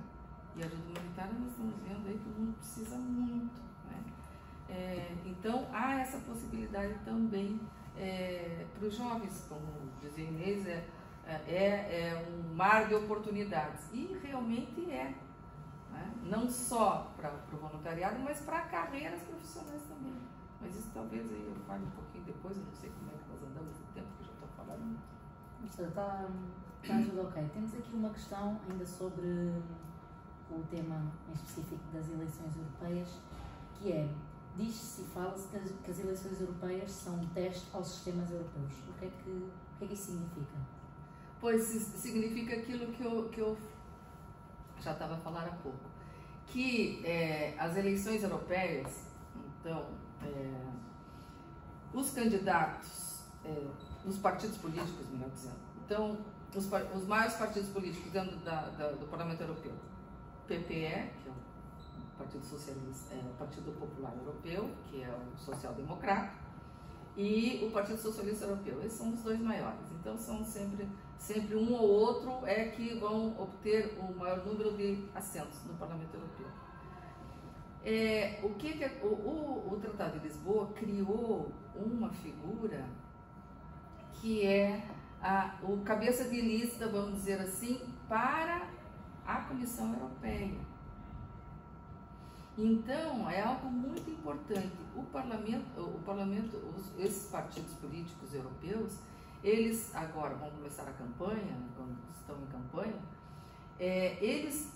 E ajuda humanitária nós estamos vendo aí que o mundo precisa muito, né? Então, há essa possibilidade também para os jovens, como dizia Inês, é um mar de oportunidades, e realmente né? Não só para o voluntariado, mas para carreiras profissionais também. Mas isso talvez aí eu fale um pouquinho depois, eu não sei como é que nós andamos no tempo, que eu já estou falando muito. Está tudo ok. Temos aqui uma questão ainda sobre o tema em específico das eleições europeias, que é: diz-se e fala-se que as eleições europeias são um teste aos sistemas europeus. O que é que isso significa? Pois significa aquilo que eu já estava a falar há pouco, que as eleições europeias, então, os candidatos, os partidos políticos, melhor dizendo, então, os maiores partidos políticos dentro do Parlamento Europeu, PPE, que é o Partido Socialista, o Partido Popular Europeu, que é o social-democrata, e o Partido Socialista Europeu. Esses são os dois maiores. Então são sempre um ou outro é que vão obter o maior número de assentos no Parlamento Europeu. O Tratado de Lisboa criou uma figura que é o cabeça de lista, vamos dizer assim, para a Comissão Europeia. Então, é algo muito importante. O parlamento, esses partidos políticos europeus, eles agora vão começar a campanha, quando estão em campanha,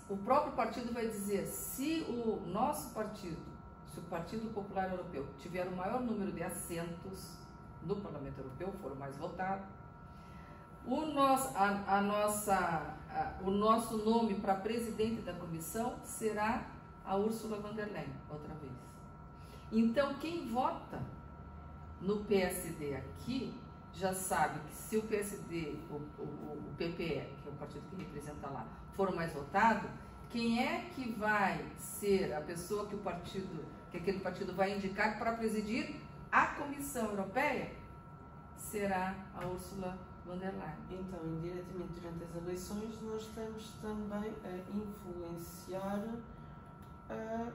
o próprio partido vai dizer, se o nosso partido, se o Partido Popular Europeu tiver o maior número de assentos no Parlamento Europeu, for o mais votado, o nosso nome para presidente da comissão será a Ursula von der Leyen, outra vez. Então, quem vota no PSD aqui, já sabe que se o PSD, o PPE, que é o partido que representa lá, for o mais votado, quem é que vai ser a pessoa que aquele partido vai indicar para presidir a Comissão Europeia? Será a Ursula von der Leyen. Então, indiretamente durante as eleições, nós estamos também a influenciar a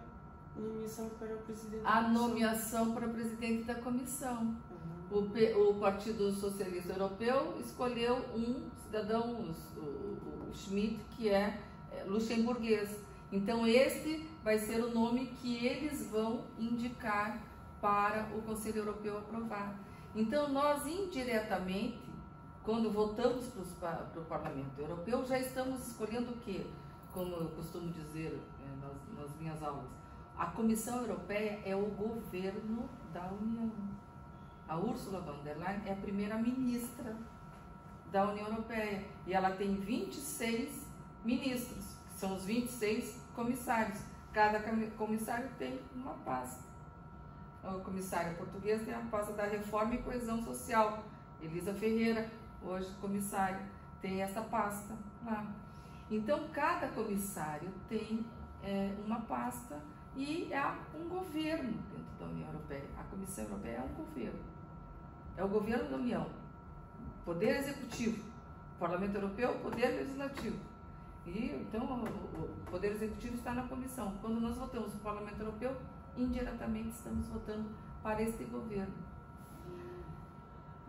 nomeação para o presidente da Comissão. A nomeação para o presidente da Comissão. O Partido Socialista Europeu escolheu um cidadão, o Schmidt, que é luxemburguês. Então, este vai ser o nome que eles vão indicar para o Conselho Europeu aprovar. Então, nós indiretamente, quando votamos para o Parlamento Europeu, já estamos escolhendo o quê? Como eu costumo dizer nas minhas aulas, a Comissão Europeia é o governo da União. A Ursula von der Leyen é a primeira-ministra da União Europeia e ela tem 26 ministros, que são os 26 comissários. Cada comissário tem uma pasta. O comissário português tem a pasta da Reforma e Coesão Social. Elisa Ferreira, hoje comissária, tem essa pasta lá. Então, cada comissário tem uma pasta e é um governo dentro da União Europeia. A Comissão Europeia é um governo. É o governo da União. Poder Executivo. O Parlamento Europeu, Poder Legislativo. E, então, o Poder Executivo está na Comissão. Quando nós votamos no Parlamento Europeu, indiretamente estamos votando para este governo.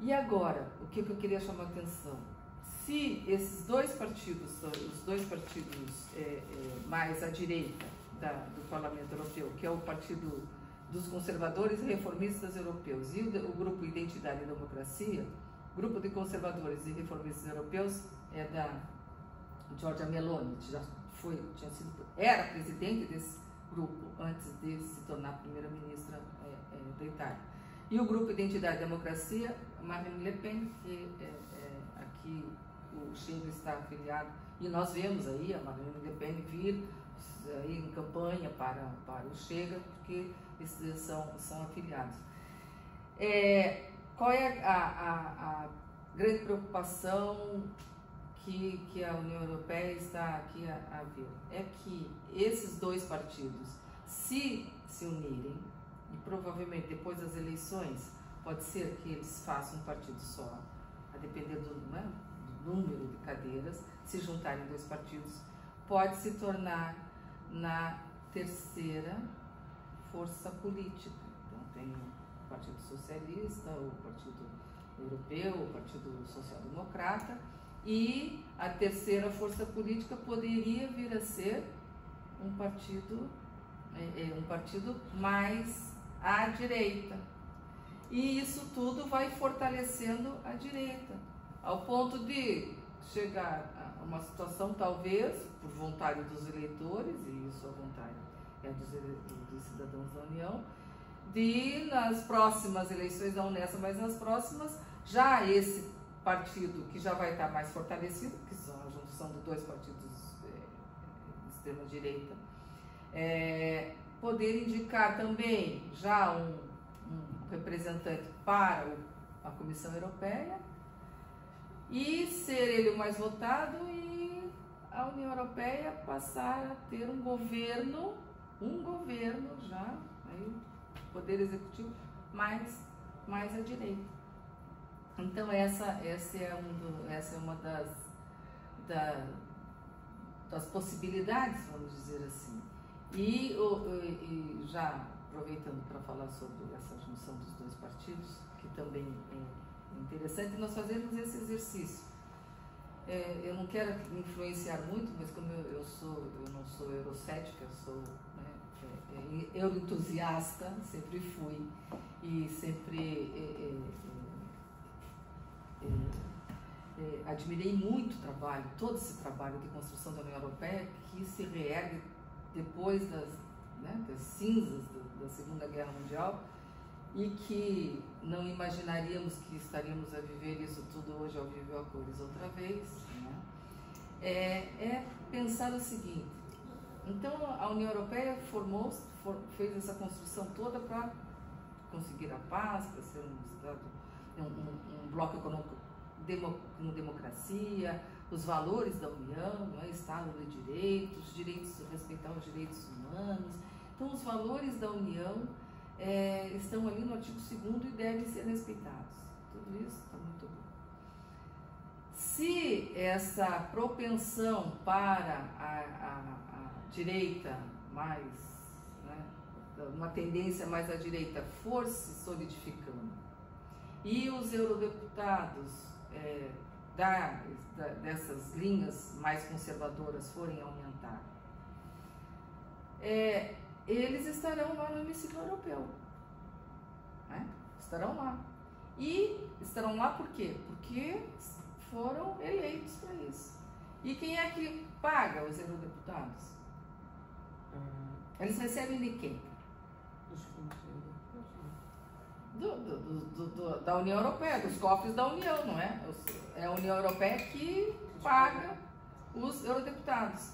E agora, o que eu queria chamar a atenção? Se esses dois partidos, os dois partidos mais à direita do Parlamento Europeu, que é o Partido dos Conservadores e Reformistas Europeus e o Grupo Identidade e Democracia, o Grupo de Conservadores e Reformistas Europeus é da Giorgia Meloni, era presidente desse grupo antes de se tornar primeira-ministra da Itália. E o Grupo Identidade e Democracia, Marine Le Pen, que aqui o Chega está afiliado, e nós vemos aí a Marine Le Pen vir aí em campanha para o Chega, porque esses são afiliados. Qual é a grande preocupação que a União Europeia está aqui a ver? É que esses dois partidos, se unirem, e provavelmente depois das eleições, pode ser que eles façam um partido só, a depender do número de cadeiras, se juntarem dois partidos, pode se tornar na terceira força política. Então tem o Partido Socialista, o Partido Europeu, o Partido Social Democrata, e a terceira força política poderia vir a ser um partido mais à direita. E isso tudo vai fortalecendo a direita, ao ponto de chegar a uma situação, talvez, por vontade dos eleitores, e isso a vontade é dos cidadãos da União, de nas próximas eleições, não nessa, mas nas próximas, já esse partido que já vai estar mais fortalecido, que são a junção de dois partidos de extrema-direita, poder indicar também já um representante para a Comissão Europeia e ser ele o mais votado e a União Europeia passar a ter um governo já, aí, Poder Executivo mais mais à direita. Então essa é uma das possibilidades, vamos dizer assim. E já aproveitando para falar sobre essa junção dos dois partidos, que também é interessante, nós fazemos esse exercício. Eu não quero influenciar muito, mas como eu não sou eurocética, eu sou euroentusiasta, sempre fui, e sempre admirei muito o trabalho, todo esse trabalho de construção da União Europeia, que se reergue depois das cinzas da Segunda Guerra Mundial, e que não imaginaríamos que estaríamos a viver isso tudo hoje ao vivo e a cores outra vez, né? É pensar o seguinte: então a União Europeia fez essa construção toda para conseguir a paz, para ser um bloco econômico com democracia, os valores da União, não é? Estado de direito, respeitar os direitos humanos. Então os valores da União estão ali no artigo 2º e devem ser respeitados. Tudo isso está muito bom. Se essa propensão para a direita mais, né, uma tendência mais à direita for se solidificando e os eurodeputados dessas linhas mais conservadoras forem aumentar, eles estarão lá no hemiciclo europeu, né? Estarão lá. E estarão lá por quê? Porque foram eleitos para isso. E quem é que paga os eurodeputados? Eles recebem de quem? Dos fundos da União Europeia, dos cofres da União, não é? É a União Europeia que paga os eurodeputados.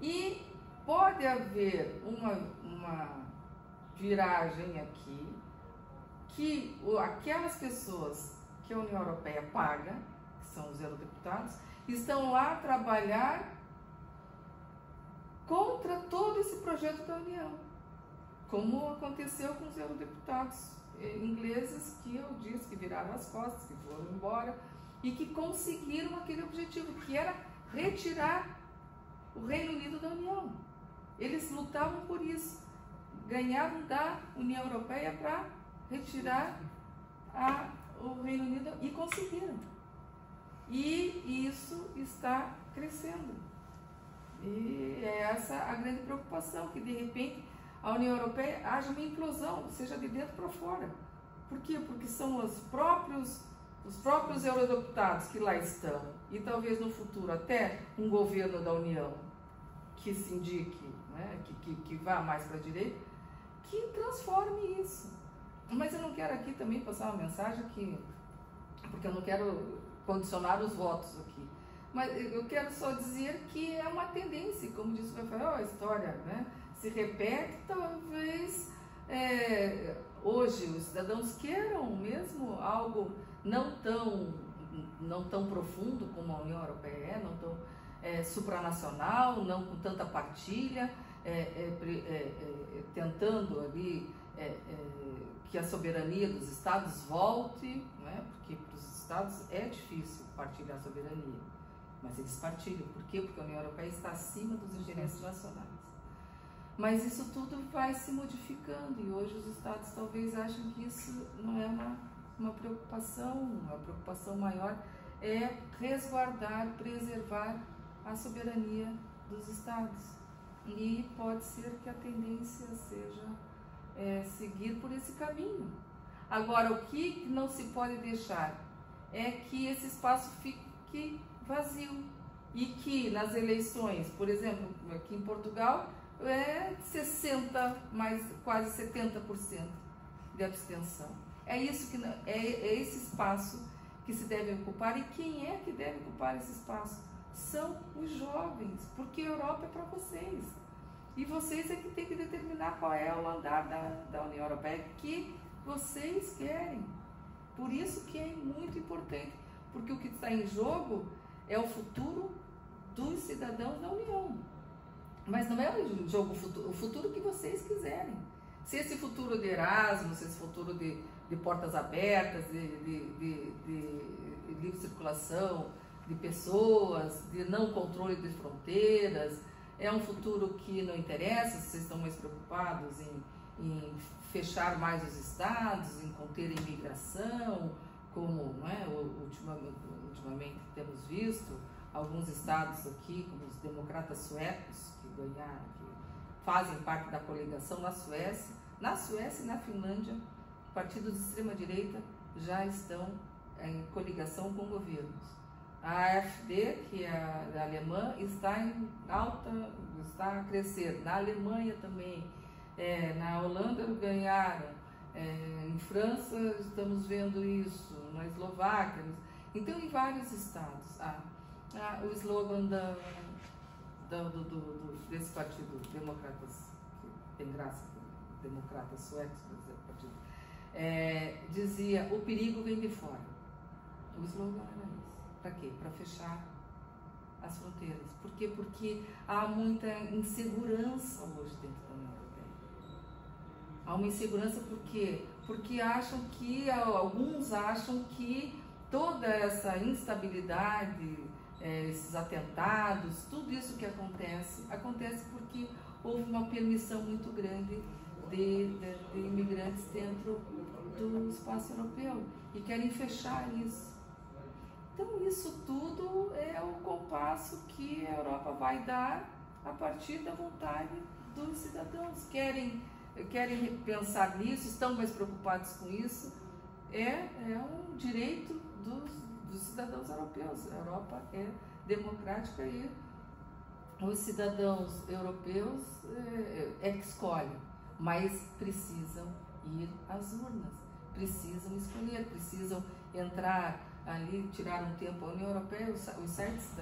E pode haver uma viragem aqui, que aquelas pessoas que a União Europeia paga, que são os eurodeputados, estão lá a trabalhar contra todo esse projeto da União, como aconteceu com os eurodeputados ingleses, que eu disse que viraram as costas, que foram embora, e que conseguiram aquele objetivo, que era retirar o Reino Unido da União. Eles lutavam por isso, ganhavam da União Europeia para retirar o Reino Unido, e conseguiram. E isso está crescendo. E é essa a grande preocupação, que de repente a União Europeia haja uma implosão, seja de dentro para fora. Por quê? Porque são os próprios eurodeputados que lá estão, e talvez no futuro até um governo da União que se indique, né, que vá mais para a direita, que transforme isso. Mas eu não quero aqui também passar uma mensagem porque eu não quero condicionar os votos aqui, mas eu quero só dizer que é uma tendência, como disse o Rafael, a história, né, se repete. Talvez hoje os cidadãos queiram mesmo algo não tão profundo como a União Europeia não tão supranacional, não com tanta partilha, tentando ali que a soberania dos Estados volte, né? Porque para os Estados é difícil partilhar a soberania, mas eles partilham. Por quê? Porque a União Europeia está acima dos interesses nacionais. Mas isso tudo vai se modificando, e hoje os Estados talvez achem que isso não é uma preocupação maior é resguardar, preservar a soberania dos Estados. E pode ser que a tendência seja seguir por esse caminho. Agora, o que não se pode deixar é que esse espaço fique vazio, e que nas eleições, por exemplo, aqui em Portugal, 60%, quase 70% de abstenção. É esse espaço que se deve ocupar. E quem é que deve ocupar esse espaço? São os jovens, porque a Europa é para vocês. E vocês é que tem que determinar qual é o andar da União Europeia que vocês querem. Por isso que é muito importante, porque o que está em jogo é o futuro dos cidadãos da União. Mas não é o jogo, o futuro que vocês quiserem. Se esse futuro de Erasmus, esse futuro de portas abertas, de livre circulação de pessoas, de não controle de fronteiras, é um futuro que não interessa, vocês estão mais preocupados em fechar mais os estados, em conter a imigração, como não é, ultimamente temos visto alguns estados aqui, como os democratas suecos, que ganharam, que fazem parte da coligação na Suécia. Na Suécia e na Finlândia, partidos de extrema-direita já estão em coligação com governos. A AfD, que é a alemã, está em alta, está a crescer. Na Alemanha também, na Holanda ganharam, em França estamos vendo isso, na Eslováquia. Então, em vários estados, o slogan desse partido, democratas, que tem graça, democratas suecos, por exemplo, partido, dizia: o perigo vem de fora. O slogan era isso. Para quê? Para fechar as fronteiras. Por quê? Porque há muita insegurança hoje dentro da União Europeia. Há uma insegurança por quê? Porque alguns acham que toda essa instabilidade, esses atentados, tudo isso que acontece porque houve uma permissão muito grande de imigrantes dentro do espaço europeu e querem fechar isso. Então, isso tudo é o compasso que a Europa vai dar a partir da vontade dos cidadãos. Querem pensar nisso, estão mais preocupados com isso. É um direito dos cidadãos europeus. A Europa é democrática e os cidadãos europeus que escolhem, mas precisam ir às urnas, precisam escolher, precisam entrar ali, tirar um tempo. A União Europeia, os sites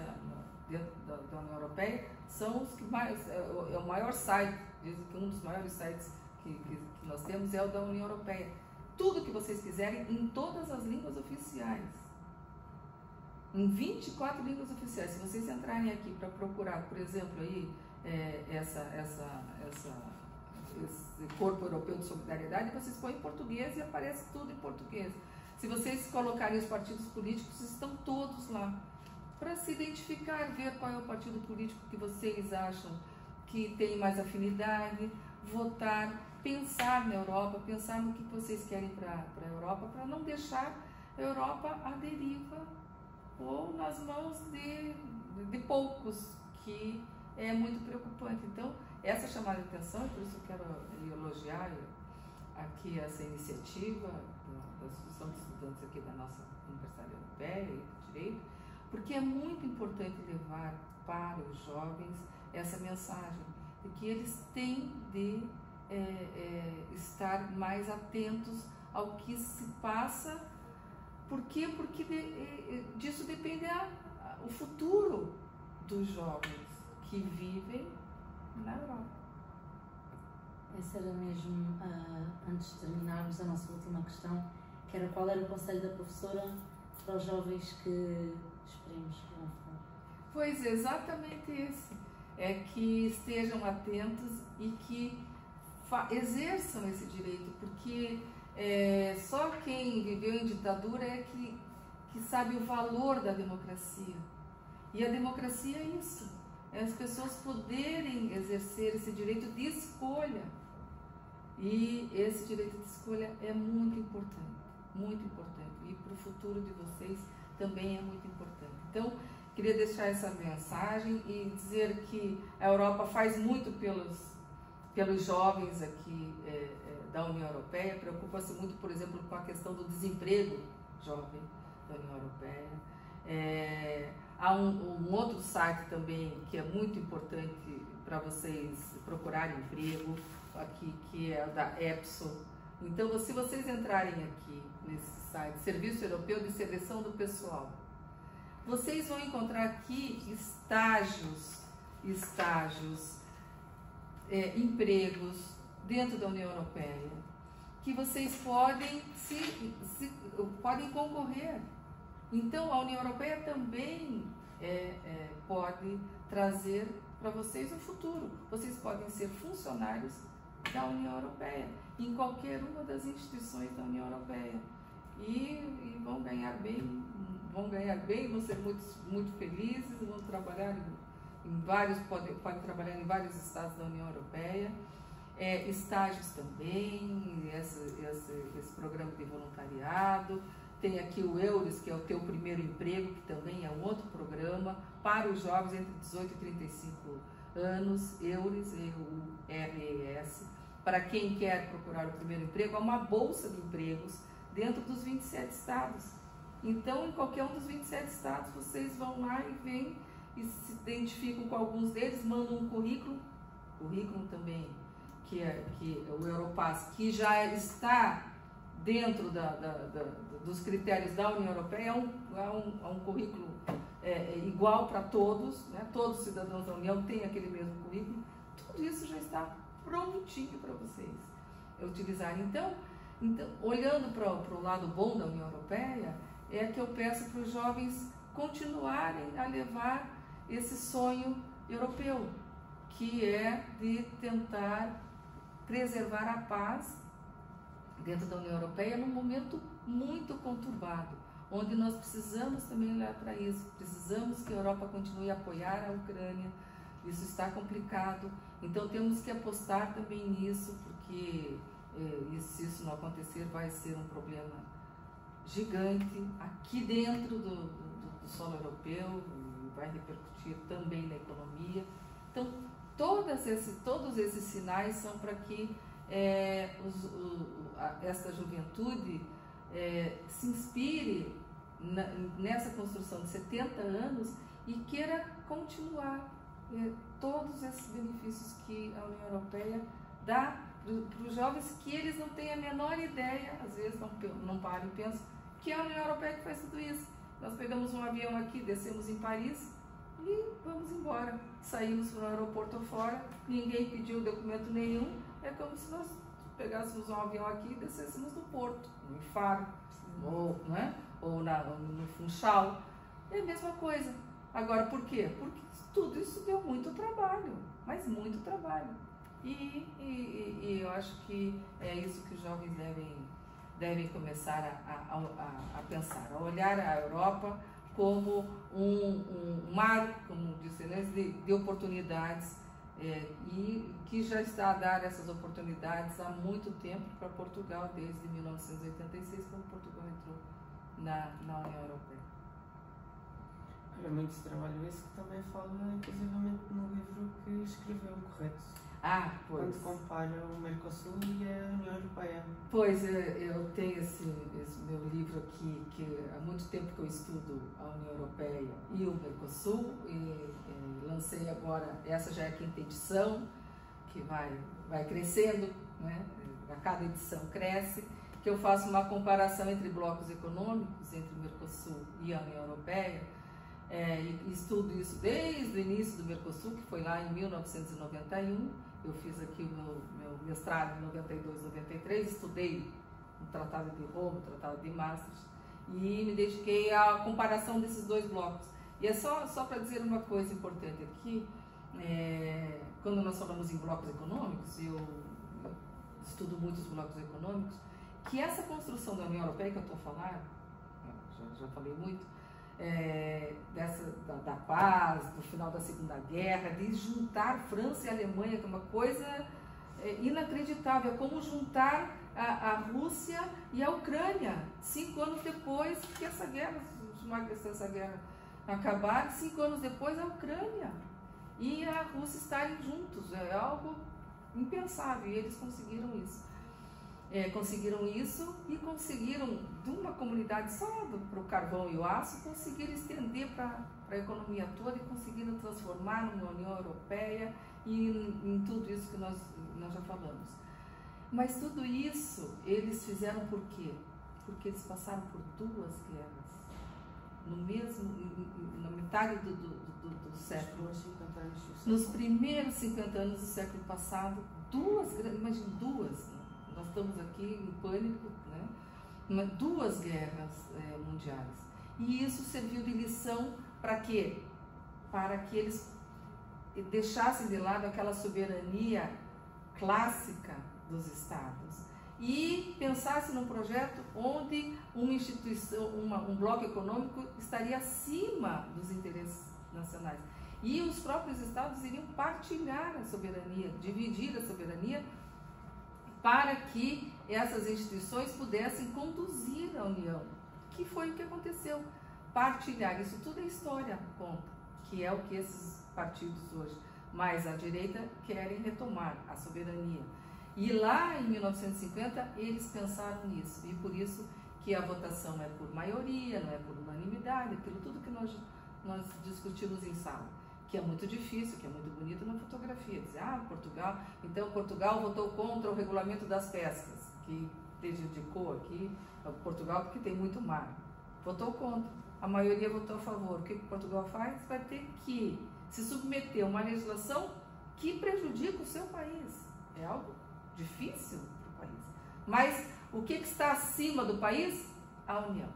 dentro da União Europeia são os que mais, é o maior site, dizem que um dos maiores sites que nós temos é o da União Europeia. Tudo que vocês quiserem, em todas as línguas oficiais, em 24 línguas oficiais. Se vocês entrarem aqui para procurar, por exemplo, aí, esse Corpo Europeu de Solidariedade, vocês põem em português e aparece tudo em português. Se vocês colocarem os partidos políticos, estão todos lá, para se identificar, ver qual é o partido político que vocês acham que tem mais afinidade, votar, pensar na Europa, pensar no que vocês querem para a Europa, para não deixar a Europa à deriva ou nas mãos de poucos, que é muito preocupante. Então, essa chamada de atenção, por isso eu quero elogiar aqui essa iniciativa da Associação de Estudantes aqui da nossa Universidade Europeia e do Direito, porque é muito importante levar para os jovens essa mensagem de que eles têm de estar mais atentos ao que se passa. Por quê? Porque disso depende o futuro dos jovens que vivem na Europa. Essa era mesmo, antes de terminarmos, a nossa última questão, que era: qual era o conselho da professora para os jovens que esperemos que vão ficar? Pois, exatamente esse. É que estejam atentos e que exerçam esse direito, porque só quem viveu em ditadura é que sabe o valor da democracia. E a democracia é isso, é as pessoas poderem exercer esse direito de escolha. E esse direito de escolha é muito importante, muito importante. E para o futuro de vocês também é muito importante. Então, queria deixar essa mensagem e dizer que a Europa faz muito pelos jovens aqui da União Europeia, preocupa-se muito, por exemplo, com a questão do desemprego jovem da União Europeia. Há um outro site também que é muito importante para vocês procurarem emprego, aqui, que é o da EPSO. Então, se vocês entrarem aqui nesse site, Serviço Europeu de Seleção do Pessoal, vocês vão encontrar aqui estágios, empregos dentro da União Europeia, que vocês podem concorrer. Então, a União Europeia também pode trazer para vocês o futuro. Vocês podem ser funcionários da União Europeia, em qualquer uma das instituições da União Europeia. E vão ganhar bem, vão ser muito felizes, vão trabalhar em vários, podem trabalhar em vários estados da União Europeia. Estágios também, esse programa de voluntariado. Tem aqui o EURES, que é o Teu Primeiro Emprego, que também é um outro programa para os jovens entre 18 e 35 anos, EURES, EURES. Para quem quer procurar o primeiro emprego, há uma bolsa de empregos dentro dos 27 estados. Então, em qualquer um dos 27 estados, vocês vão lá e vêm e se identificam com alguns deles, mandam um currículo também, que é o Europass, que já está dentro dos critérios da União Europeia, é um currículo igual para todos, né? Todos os cidadãos da União têm aquele mesmo currículo. Tudo isso já está prontinho para vocês utilizarem. Então olhando para o lado bom da União Europeia, é que eu peço para os jovens continuarem a levar esse sonho europeu, que é de tentar preservar a paz dentro da União Europeia num momento muito conturbado, onde nós precisamos também olhar para isso, precisamos que a Europa continue a apoiar a Ucrânia. Isso está complicado, então temos que apostar também nisso, porque se isso não acontecer vai ser um problema gigante aqui dentro do solo europeu, vai repercutir também na economia. Então todos esses sinais são para que esta juventude se inspire nessa construção de 70 anos e queira continuar todos esses benefícios que a União Europeia dá para os jovens, que eles não têm a menor ideia, às vezes não param e pensam, que é a União Europeia que faz tudo isso. Nós pegamos um avião aqui, descemos em Paris e vamos embora. Saímos para o aeroporto fora, ninguém pediu documento nenhum. É como se nós pegássemos um avião aqui e descêssemos no Porto, no Faro, ou no Funchal. É a mesma coisa. Agora, por quê? Porque tudo isso deu muito trabalho, mas muito trabalho. E eu acho que é isso que os jovens devem começar a pensar, a olhar a Europa como um mar, como disse, de oportunidades, e que já está a dar essas oportunidades há muito tempo para Portugal, desde 1986, quando Portugal entrou na União Europeia. É muito trabalho esse que também fala, inclusivamente, no livro que escreveu, correto? Pois. Quando compara o Mercosul e a União Europeia. Pois, eu tenho esse meu livro aqui, que há muito tempo que eu estudo a União Europeia e o Mercosul, e lancei agora, essa já é a 5ª edição, que vai crescendo, né? A cada edição cresce, que eu faço uma comparação entre blocos econômicos, entre o Mercosul e a União Europeia, e estudo isso desde o início do Mercosul, que foi lá em 1991, eu fiz aqui o meu mestrado em 92, 93, estudei o Tratado de Roma, o Tratado de Maastricht, e me dediquei à comparação desses dois blocos. E é só para dizer uma coisa importante aqui, quando nós falamos em blocos econômicos, eu estudo muito os blocos econômicos, que essa construção da União Europeia que eu estou falando, já falei muito, da paz, do final da Segunda Guerra, de juntar França e Alemanha, que é uma coisa inacreditável, é como juntar a Rússia e a Ucrânia, 5 anos depois que essa guerra acabar, 5 anos depois a Ucrânia e a Rússia estarem juntos, é algo impensável, e eles conseguiram isso. E conseguiram, de uma comunidade só para o carvão e o aço, conseguiram estender para a economia toda e conseguiram transformar numa União Europeia e em tudo isso que nós já falamos. Mas tudo isso eles fizeram por quê? Porque eles passaram por 2 guerras. Na metade do século. Nos primeiros 50 anos do século passado, 2 guerras, imagine 2. Nós estamos aqui em pânico, né? 2 guerras mundiais. E isso serviu de lição para quê? Para que eles deixassem de lado aquela soberania clássica dos estados e pensasse num projeto onde uma instituição, um bloco econômico estaria acima dos interesses nacionais. E os próprios estados iriam partilhar a soberania, dividir a soberania, para que essas instituições pudessem conduzir a União, que foi o que aconteceu. Partilhar, isso tudo é história, conta, que é o que esses partidos hoje, mais à direita, querem retomar, a soberania. E lá em 1950 eles pensaram nisso, e por isso que a votação é por maioria, não é por unanimidade, aquilo tudo que nós discutimos em sala, que é muito difícil, que é muito bonito na fotografia, dizer, Portugal, então Portugal votou contra o regulamento das pescas, que prejudicou aqui Portugal porque tem muito mar, votou contra, a maioria votou a favor. O que Portugal faz? Vai ter que se submeter a uma legislação que prejudica o seu país, é algo difícil para o país, mas o que está acima do país? A União.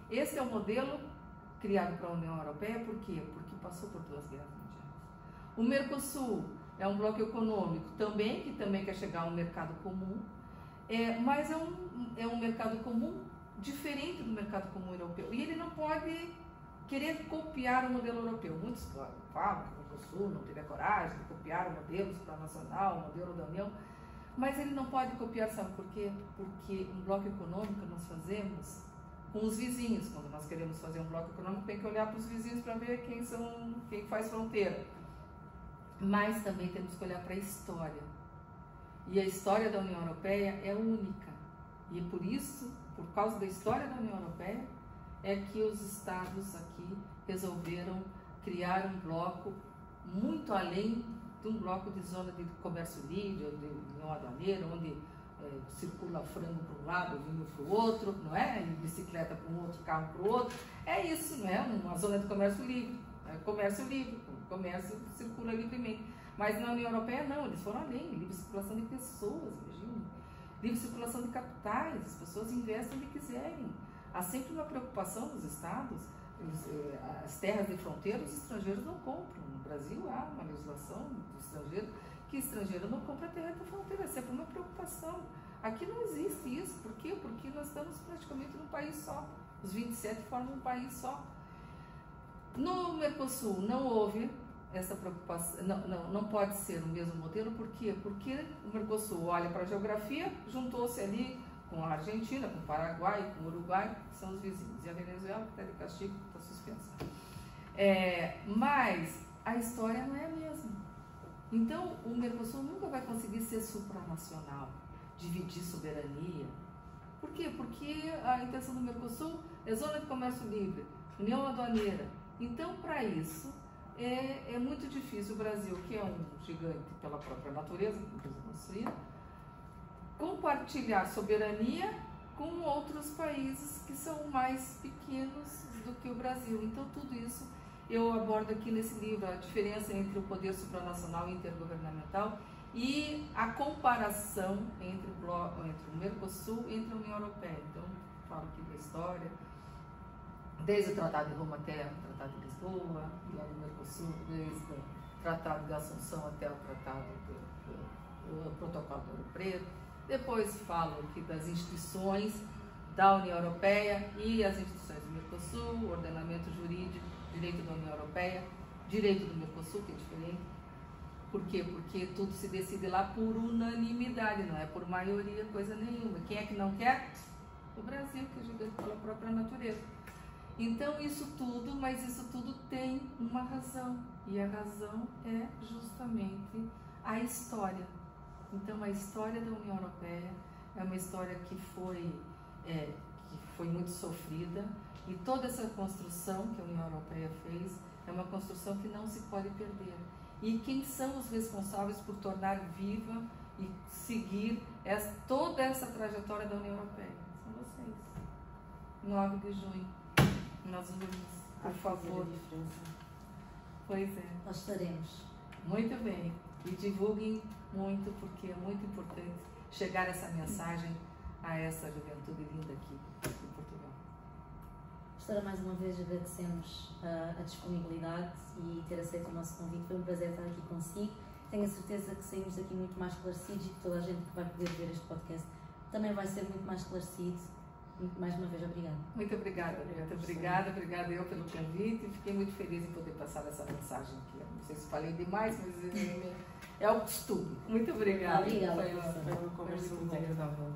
Esse é o modelo criado para a União Europeia, por quê? Porque passou por 2 guerras mundiais. O Mercosul é um bloco econômico também, que também quer chegar a um mercado comum, mas é um mercado comum diferente do mercado comum europeu. E ele não pode querer copiar o modelo europeu. Muitos falam que o Mercosul não teve a coragem de copiar o modelo supranacional, o modelo da União, mas ele não pode copiar, sabe por quê? Porque um bloco econômico nós fazemos com os vizinhos. Quando nós queremos fazer um bloco econômico, tem que olhar para os vizinhos para ver quem faz fronteira. Mas também temos que olhar para a história. E a história da União Europeia é única. E por isso, por causa da história da União Europeia, é que os estados aqui resolveram criar um bloco muito além de um bloco de zona de comércio livre, ou de união aduaneira, onde circula frango para um lado, vinho para o outro, não é? E bicicleta para um outro, carro para o outro. É isso, não é? Uma zona de comércio livre. Comércio livre, o comércio circula livremente. Mas na União Europeia não, eles foram além, livre circulação de pessoas, imagina. Livre circulação de capitais, as pessoas investem onde quiserem. Há sempre uma preocupação dos estados, as terras de fronteira os estrangeiros não compram. No Brasil há uma legislação do estrangeiro que estrangeiro não compra terra de fronteira, é sempre uma preocupação. Aqui não existe isso, por quê? Porque nós estamos praticamente num país só, os 27 formam um país só. No Mercosul não houve essa preocupação, não pode ser o mesmo modelo, por quê? Porque o Mercosul olha para a geografia, juntou-se ali com a Argentina, com o Paraguai, com o Uruguai, que são os vizinhos, e a Venezuela, que está de castigo, está suspensa. Mas a história não é a mesma. Então, o Mercosul nunca vai conseguir ser supranacional, dividir soberania. Por quê? Porque a intenção do Mercosul é zona de comércio livre, união aduaneira. Então, para isso, é muito difícil o Brasil, que é um gigante pela própria natureza, compartilhar soberania com outros países que são mais pequenos do que o Brasil. Então, tudo isso eu abordo aqui nesse livro, a diferença entre o poder supranacional e intergovernamental e a comparação entre o Mercosul e entre a União Europeia. Então, falo aqui da história, desde o Tratado de Roma até o Tratado de Lisboa, lá no Mercosul, desde o Tratado de Assunção até o Tratado do Protocolo do Ouro Preto. Depois falo aqui das instituições da União Europeia e as instituições do Mercosul, ordenamento jurídico, direito da União Europeia, direito do Mercosul, que é diferente. Por quê? Porque tudo se decide lá por unanimidade, não é por maioria, coisa nenhuma. Quem é que não quer? O Brasil, que é gigante pela própria natureza. Então, isso tudo, mas isso tudo tem uma razão. E a razão é justamente a história. Então, a história da União Europeia é uma história que foi muito sofrida, e toda essa construção que a União Europeia fez é uma construção que não se pode perder. E quem são os responsáveis por tornar viva e seguir toda essa trajetória da União Europeia? São vocês. 9 de junho, nas urnas, por favor. Pois é. Nós estaremos. Muito bem. E divulguem muito, porque é muito importante chegar essa mensagem a essa juventude linda aqui em Portugal. Doutora, mais uma vez agradecemos a disponibilidade e ter aceito o nosso convite. Foi um prazer estar aqui consigo Tenho a certeza que saímos daqui muito mais esclarecidos e que toda a gente que vai poder ver este podcast também vai ser muito mais esclarecido. Mais uma vez, obrigada. Muito obrigada, muito obrigada. Obrigada eu pelo convite e fiquei muito feliz em poder passar essa mensagem aqui. Não sei se falei demais, mas é o costume. Muito obrigada. Obrigada, Foi uma conversa muito agradável.